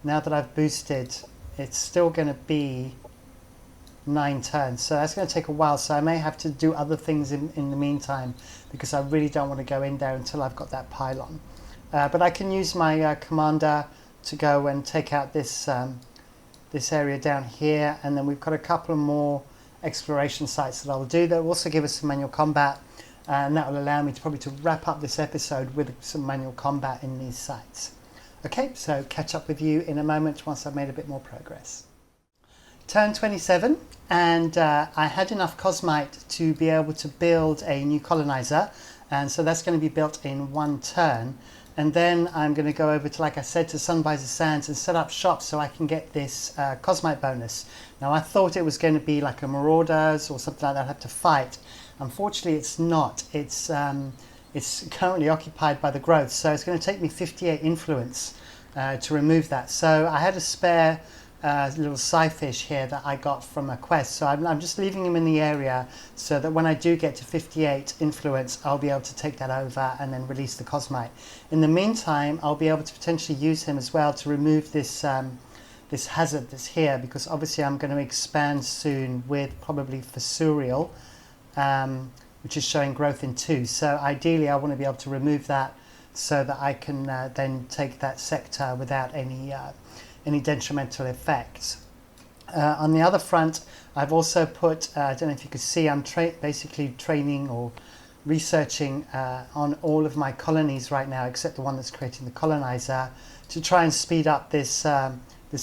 Now that I've boosted, it's still going to be 9 turns. So that's going to take a while. So I may have to do other things in the meantime, because I really don't want to go in there until I've got that pylon. But I can use my commander to go and take out this this area down here, and then we've got a couple of more exploration sites that I'll do. That will also give us some manual combat, and that will allow me to probably to wrap up this episode with some manual combat in these sites. Okay, so catch up with you in a moment once I've made a bit more progress. Turn 27, and I had enough cosmite to be able to build a new colonizer, and so that's going to be built in 1 turn. And then I'm going to go over to, like I said, to Sunvisor Sands and set up shop so I can get this cosmite bonus. Now I thought it was going to be like a Marauders or something like that I'd have to fight. Unfortunately it's not. It's currently occupied by the growth, so it's going to take me 58 influence to remove that. So I had a spare little sci-fish here that I got from a quest. So I'm just leaving him in the area so that when I do get to 58 influence, I'll be able to take that over and then release the Cosmite. In the meantime, I'll be able to potentially use him as well to remove this this hazard that's here, because obviously I'm going to expand soon with probably Fossurial, which is showing growth in 2. So ideally I want to be able to remove that so that I can then take that sector without any detrimental effects. On the other front, I've also put, I don't know if you could see, I'm basically training or researching on all of my colonies right now, except the one that's creating the colonizer, to try and speed up this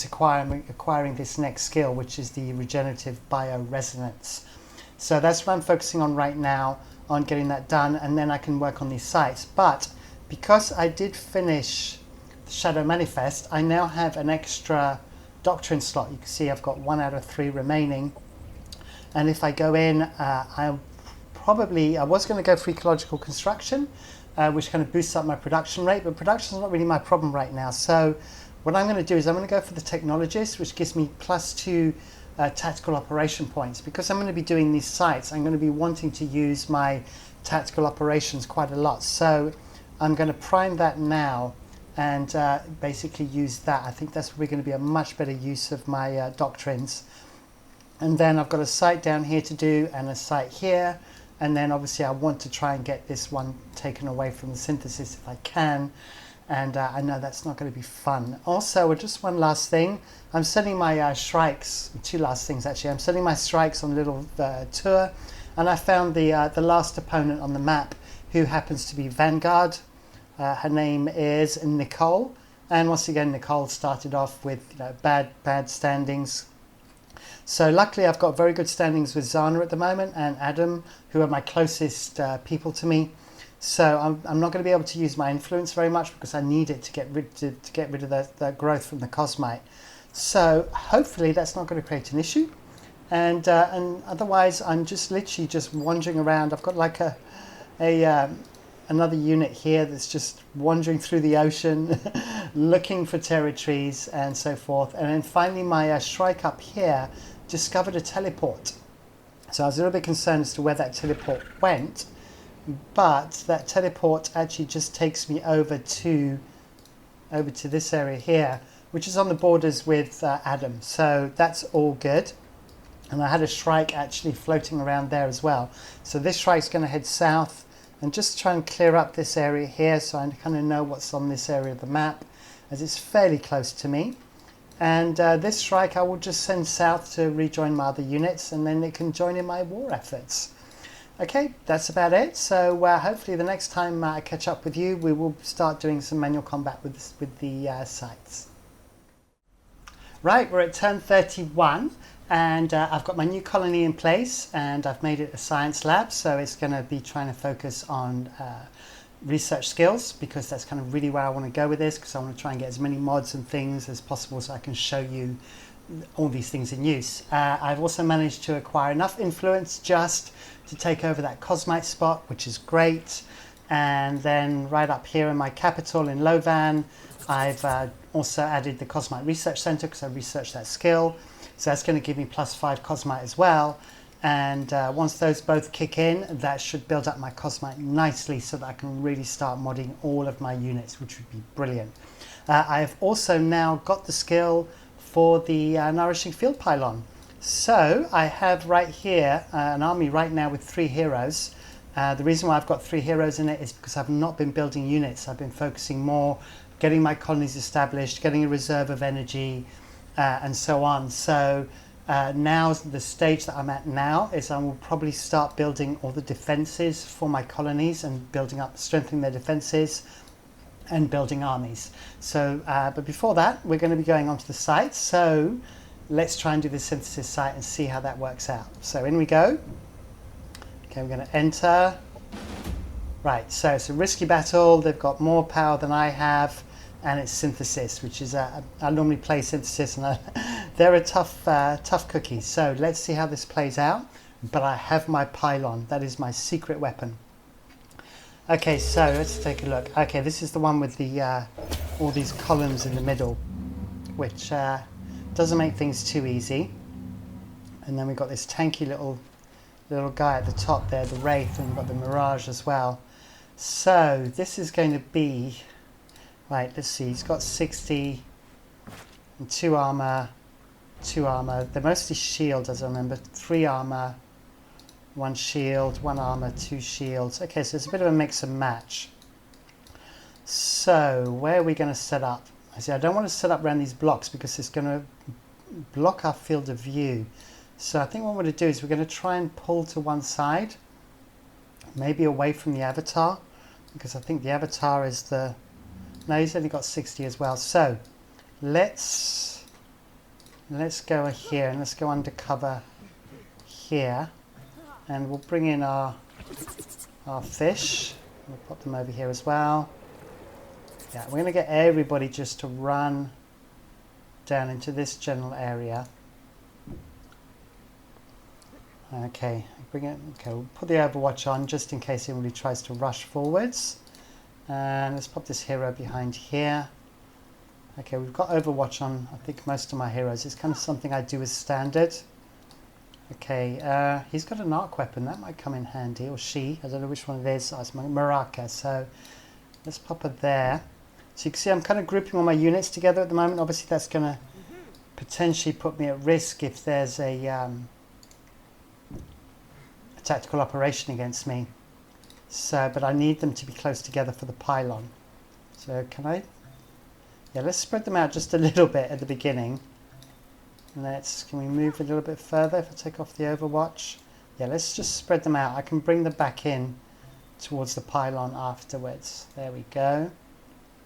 acquiring this next skill, which is the regenerative bioresonance. So that's what I'm focusing on right now, on getting that done, and then I can work on these sites. But because I did finish the Shadow Manifest, I now have an extra doctrine slot. You can see I've got 1 out of 3 remaining, and if I go in, I was going to go for ecological construction, which kind of boosts up my production rate, but production is not really my problem right now. So what I'm going to do is I'm going to go for the technologist, which gives me +2 tactical operation points. Because I'm going to be doing these sites, I'm going to be wanting to use my tactical operations quite a lot. So I'm going to prime that now and basically use that. I think that's probably going to be a much better use of my doctrines. And then I've got a site down here to do and a site here. And then obviously I want to try and get this one taken away from the synthesis if I can. And I know that's not going to be fun. Also, just one last thing. I'm sending my Shrikes, 2 last things actually. I'm sending my Shrikes on a little tour. And I found the last opponent on the map, who happens to be Vanguard. Her name is Nicole. And once again, Nicole started off with bad standings. So luckily I've got very good standings with Zana at the moment and Adam, who are my closest people to me. So I'm not going to be able to use my influence very much because I need it to get rid of the growth from the Cosmite. So hopefully that's not going to create an issue. And otherwise I'm just literally just wandering around. I've got like another unit here that's just wandering through the ocean looking for territories and so forth. And then finally my Shrike up here discovered a teleport. So I was a little bit concerned as to where that teleport went, but that teleport actually just takes me over to this area here, which is on the borders with Adam. So that's all good. And I had a Shrike actually floating around there as well. So this Shrike's going to head south and just try and clear up this area here, so I kind of know what's on this area of the map, as it's fairly close to me. And this Shrike I will just send south to rejoin my other units, and then it can join in my war efforts. Okay, that's about it. So hopefully the next time I catch up with you, we will start doing some manual combat with the sites. Right, we're at turn 31. And I've got my new colony in place, and I've made it a science lab, so it's going to be trying to focus on research skills, because that's kind of really where I want to go with this, because I want to try and get as many mods and things as possible so I can show you all these things in use. I've also managed to acquire enough influence just to take over that Cosmite spot, which is great. And then right up here in my capital in Lovan, I've also added the Cosmite Research Center because I researched that skill. So that's going to give me +5 Cosmite as well. And once those both kick in, that should build up my Cosmite nicely so that I can really start modding all of my units, which would be brilliant. I've also now got the skill for the Nourishing Field Pylon. So I have right here an army right now with 3 heroes. The reason why I've got 3 heroes in it is because I've not been building units. I've been focusing more, getting my colonies established, getting a reserve of energy, and so on. So now the stage that I'm at now is I will probably start building all the defenses for my colonies and strengthening their defenses and building armies. So but before that, we're going to be going onto the site. So let's try and do the synthesis site and see how that works out. So in we go. Okay, we're going to enter. Right, so it's a risky battle. They've got more power than I have, and it's synthesis, which is I normally play synthesis, and they're a tough cookie. So let's see how this plays out. But I have my pylon. That is my secret weapon. Okay, so let's take a look. Okay, this is the one with the all these columns in the middle, which Doesn't make things too easy. And then we've got this tanky little guy at the top there, the Wraith, and we've got the Mirage as well. So this is going to be, right, let's see, he's got 60 and 2 armor, 2 armor. They're mostly shield, as I remember. 3 armor, 1 shield, 1 armor, 2 shields. Okay, so it's a bit of a mix and match. So where are we going to set up? I see, I don't want to set up around these blocks because it's going to block our field of view. So I think what we're going to do is we're going to try and pull to one side, maybe away from the avatar, because I think the avatar is the... No, he's only got 60 as well. So let's go here and let's go undercover here, and we'll bring in our fish. We'll pop them over here as well. Yeah, we're going to get everybody just to run down into this general area. Okay, bring it. Okay, we'll put the Overwatch on just in case anybody tries to rush forwards. And let's pop this hero behind here. Okay, we've got Overwatch on, I think, most of my heroes. It's kind of something I do as standard. Okay, he's got an arc weapon. That might come in handy, or she. I don't know which one it is. Oh, it's Maraka. So let's pop her there. So you can see I'm kind of grouping all my units together at the moment. Obviously, that's going to potentially put me at risk if there's a tactical operation against me. So, but I need them to be close together for the pylon. So can I? Yeah, let's spread them out just a little bit at the beginning. Can we move a little bit further if I take off the Overwatch? Yeah, let's just spread them out. I can bring them back in towards the pylon afterwards. There we go.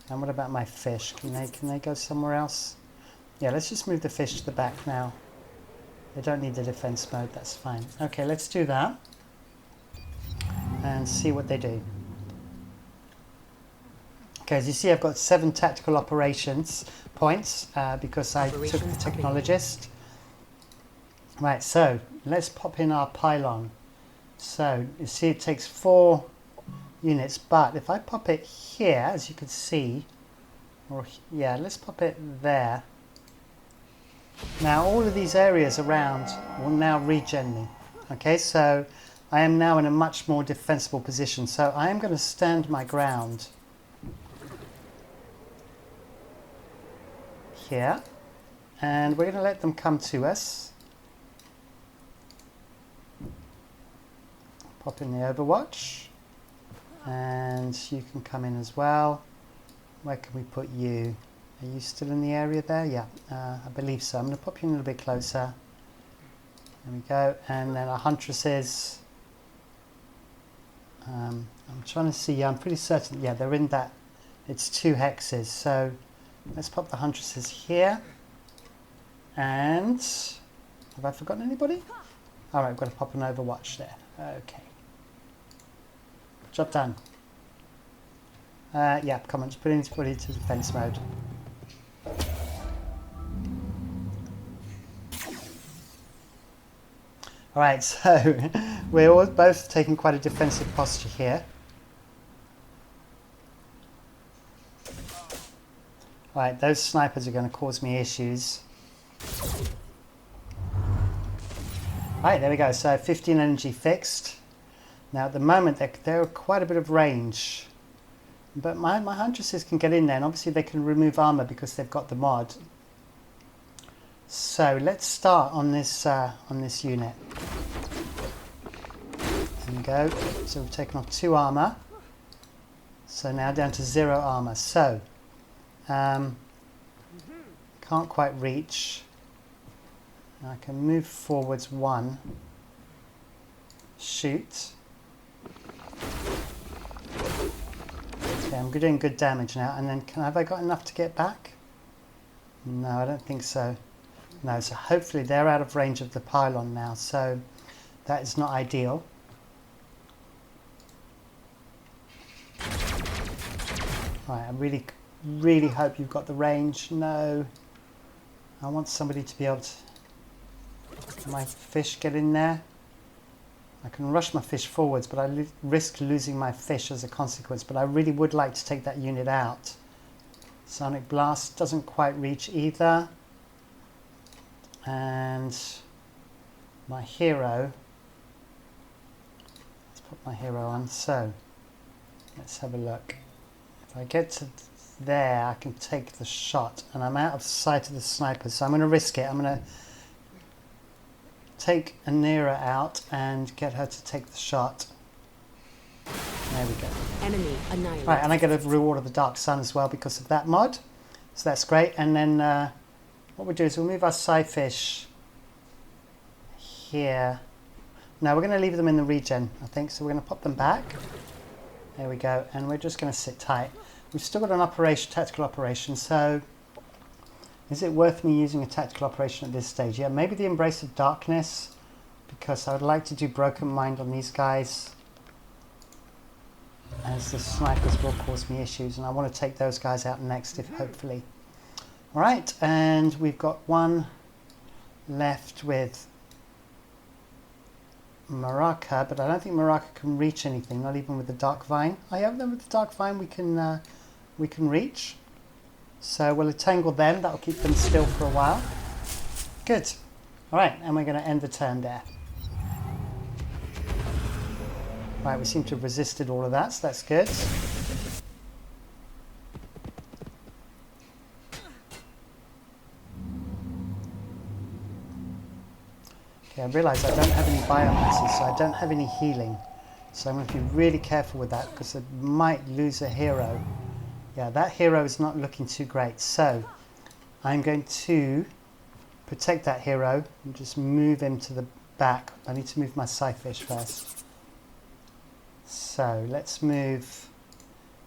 And what about my fish? Can they go somewhere else? Yeah, let's just move the fish to the back now. They don't need the defense mode, that's fine. Okay, let's do that. And see what they do. Okay, as you see, I've got 7 tactical operations points because I took the technologist. Right, so let's pop in our pylon. So you see it takes 4 units, but if I pop it here, as you can see, or yeah, let's pop it there. Now all of these areas around will now regen me. Okay, so I am now in a much more defensible position. So I am going to stand my ground here, and we're going to let them come to us. Pop in the Overwatch, and you can come in as well. Where can we put you? Are you still in the area there? Yeah, I believe so. I'm going to pop you in a little bit closer. There we go. And then our huntresses. I'm trying to see. I'm pretty certain. Yeah, they're in that. It's 2 hexes. So let's pop the huntresses here. And have I forgotten anybody? All right, I've got to pop an Overwatch there. Okay. Job done. Yeah, come on, just put it into defense mode. Alright, so we're all both taking quite a defensive posture here. Right, those snipers are going to cause me issues. Right, there we go. So 15 energy fixed. Now at the moment they're quite a bit of range. But my huntresses can get in there, and obviously they can remove armor because they've got the mod. So let's start on this unit. There we go. So we've taken off 2 armor. So now down to 0 armor. So can't quite reach. I can move forwards 1. Shoot. Okay, I'm doing good damage now. And then have I got enough to get back? No, I don't think so. No, so hopefully they're out of range of the pylon now. So that is not ideal. Right, I really hope you've got the range. No. I want somebody to be able to... Can my fish get in there? I can rush my fish forwards, but I risk losing my fish as a consequence. But I really would like to take that unit out. Sonic Blast doesn't quite reach either. And my hero, let's put my hero on. So let's have a look. If I get to there, I can take the shot, and I'm out of sight of the snipers, so I'm going to risk it. I'm going to take Anira out and get her to take the shot. There we go. Enemy annihilated. Right, and I get a reward of the Dark Sun as well because of that mod. So that's great. And then what we'll do is we'll move our sci-fish here. No, we're going to leave them in the regen, I think. So we're going to pop them back. There we go. And we're just going to sit tight. We've still got an operation, tactical operation. So is it worth me using a tactical operation at this stage? Yeah, maybe the Embrace of Darkness, because I would like to do Broken Mind on these guys, as the snipers will cause me issues, and I want to take those guys out next, if hopefully. Alright, and we've got one left with Maraka, but I don't think Maraka can reach anything, not even with the Dark Vine. I have them with the Dark Vine we can reach. So we'll entangle them, that'll keep them still for a while. Good. Alright, and we're going to end the turn there. Right, we seem to have resisted all of that, so that's good. Okay, I realise I don't have any biomasses, so I don't have any healing. So I'm going to be really careful with that, because I might lose a hero. Yeah, that hero is not looking too great. So I'm going to protect that hero and just move him to the back. I need to move my sci-fish first. So let's move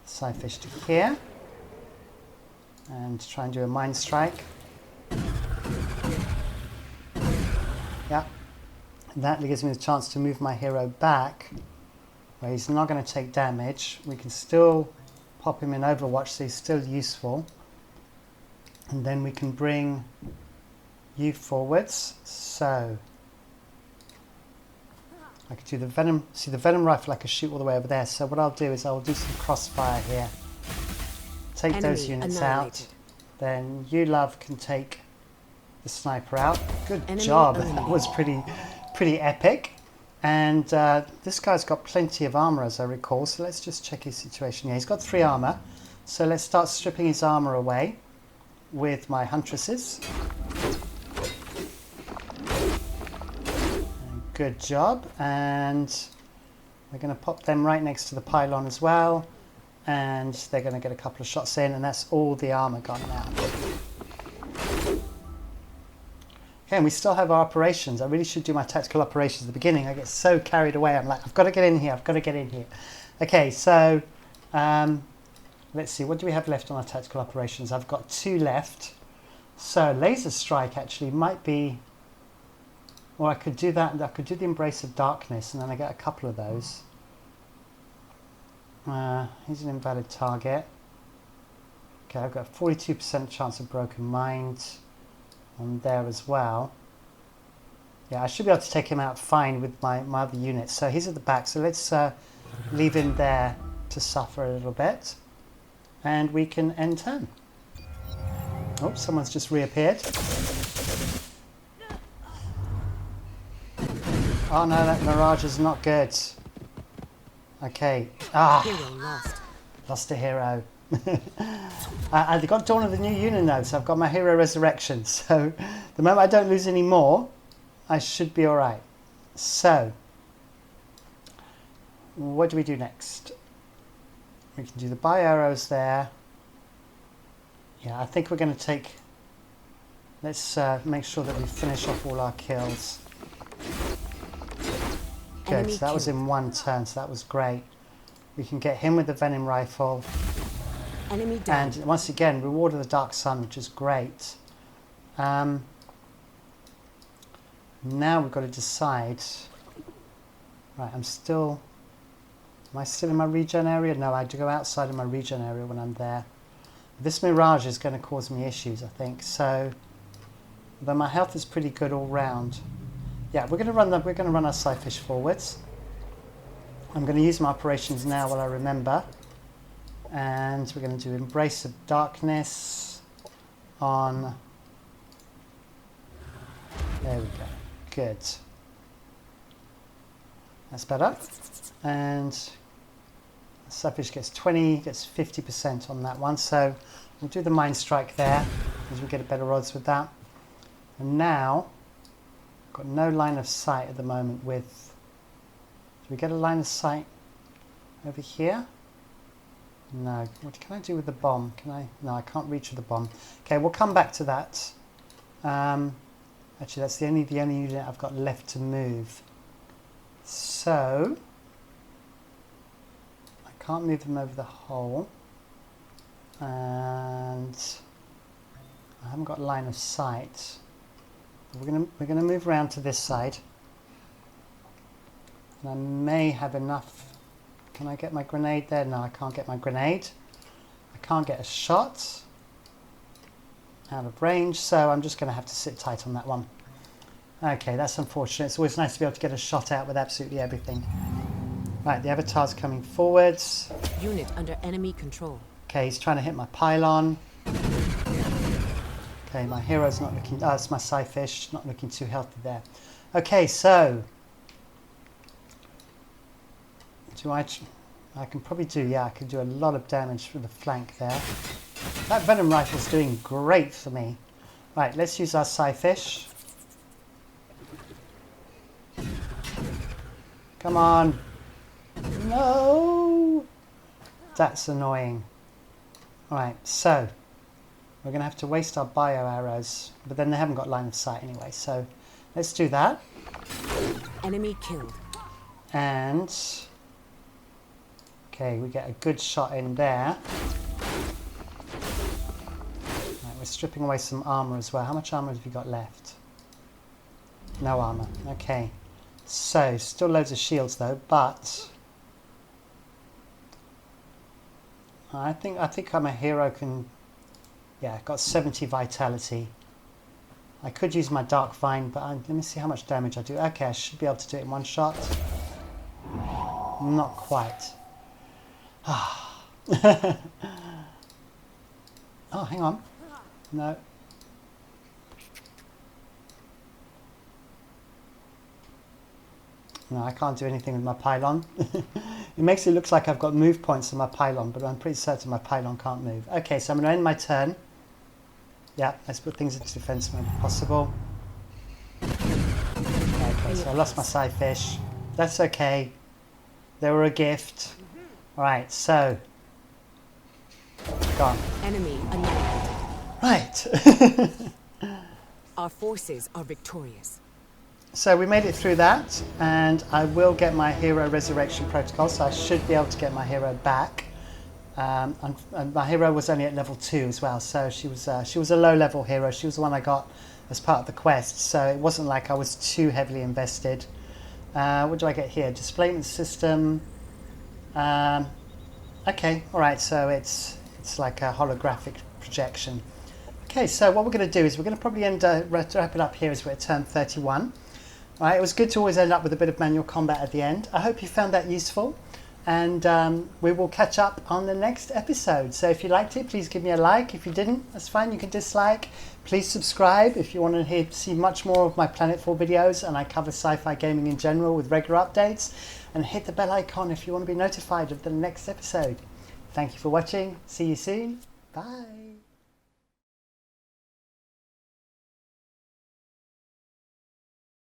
sci-fish to here and try and do a mind strike. Yeah, that gives me the chance to move my hero back where he's not going to take damage. We can still pop him in Overwatch, so he's still useful. And then we can bring you forwards. So I could do the venom. See, the venom rifle I could shoot all the way over there. So what I'll do is I'll do some crossfire here. Take those units out. Then you, love, can take the sniper out. Good job. That was pretty epic. And this guy's got plenty of armor, as I recall. So let's just check his situation. Yeah, he's got 3 armor. So let's start stripping his armor away with my huntresses. Good job. And we're going to pop them right next to the pylon as well. And they're going to get a couple of shots in. And that's all the armor gone now. Okay, and we still have our operations. I really should do my tactical operations at the beginning. I get so carried away. I'm like, I've got to get in here. I've got to get in here. Okay, so let's see. What do we have left on our tactical operations? I've got 2 left. So laser strike actually might be... Or I could do that. I could do the Embrace of Darkness, and then I get a couple of those. Here's an invalid target. Okay, I've got a 42% chance of Broken Mind on there as well. Yeah, I should be able to take him out fine with my other units. So he's at the back. So let's leave him there to suffer a little bit. And we can end turn. Oh, someone's just reappeared. Oh no, that Mirage is not good. Okay. Lost a hero. I've got Dawn of the New Unit now, so I've got my hero resurrection. So the moment I don't lose any more, I should be alright. So, what do we do next? We can do the bio arrows there. Yeah, I think we're going to take... Let's make sure that we finish off all our kills. Good, so that was in 1 turn, so that was great. We can get him with the Venom Rifle. Enemy down. And once again, Reward of the Dark Sun, which is great. Now we've got to decide. Right, am I still in my regen area? No, I do go outside of my regen area when I'm there. This Mirage is going to cause me issues, I think. So, though my health is pretty good all round. Yeah, we're going to run our sci-fish forwards. I'm going to use my operations now while I remember. And we're going to do Embrace of Darkness on There we go. Good. That's better. And Savage gets 20, gets 50% on that one. So we'll do the Mind Strike there, as we get a better odds with that. And now, I've got no line of sight at the moment with... Do we get a line of sight over here? No. What can I do with the bomb? Can I? No, I can't reach with the bomb. Okay, we'll come back to that. Actually, that's the only unit I've got left to move. So, I can't move them over the hole. And I haven't got line of sight. We're gonna move around to this side. And I may have enough. Can I get my grenade there? No, I can't get my grenade. I can't get a shot out of range, so I'm just going to have to sit tight on that one. Okay, that's unfortunate. It's always nice to be able to get a shot out with absolutely everything. Right, the Avatar's coming forwards. Unit under enemy control. Okay, he's trying to hit my pylon. Okay, my hero's not looking... Oh, it's my sci-fish, not looking too healthy there. Okay, so... I can probably do, yeah, I can do a lot of damage through the flank there. That venom rifle's doing great for me. Right, let's use our sci-fish. Come on. No! That's annoying. Alright, so we're going to have to waste our bio arrows, but then they haven't got line of sight anyway, so let's do that. Enemy killed. And... Okay, we get a good shot in there. Right, we're stripping away some armor as well. How much armor have you got left? No armor. Okay. So, still loads of shields though, but I think I'm a hero can... Yeah, I've got 70 vitality. I could use my Dark Vine, but let me see how much damage I do. Okay, I should be able to do it in one shot. Not quite. Oh, hang on. No. No, I can't do anything with my pylon. It makes it look like I've got move points on my pylon, but I'm pretty certain my pylon can't move. Okay, so I'm going to end my turn. Yeah, let's put things into defense mode if possible. Okay, so I lost my sci-fish. That's okay. They were a gift. Right, so gone. Enemy annihilated. Right. Our forces are victorious. So we made it through that, and I will get my hero resurrection protocol, so I should be able to get my hero back. And my hero was only at level 2 as well, so she was a low-level hero. She was the one I got as part of the quest, so it wasn't like I was too heavily invested. What do I get here? Displacement system. Okay, all right. So it's like a holographic projection. Okay, so what we're going to do is we're going to probably wrap it up here as we're at turn 31. All right, it was good to always end up with a bit of manual combat at the end. I hope you found that useful, and we will catch up on the next episode. So if you liked it, please give me a like. If you didn't, that's fine. You can dislike. Please subscribe if you want to see much more of my Planetfall videos, and I cover sci-fi gaming in general with regular updates. And hit the bell icon if you want to be notified of the next episode. Thank you for watching. See you soon. Bye.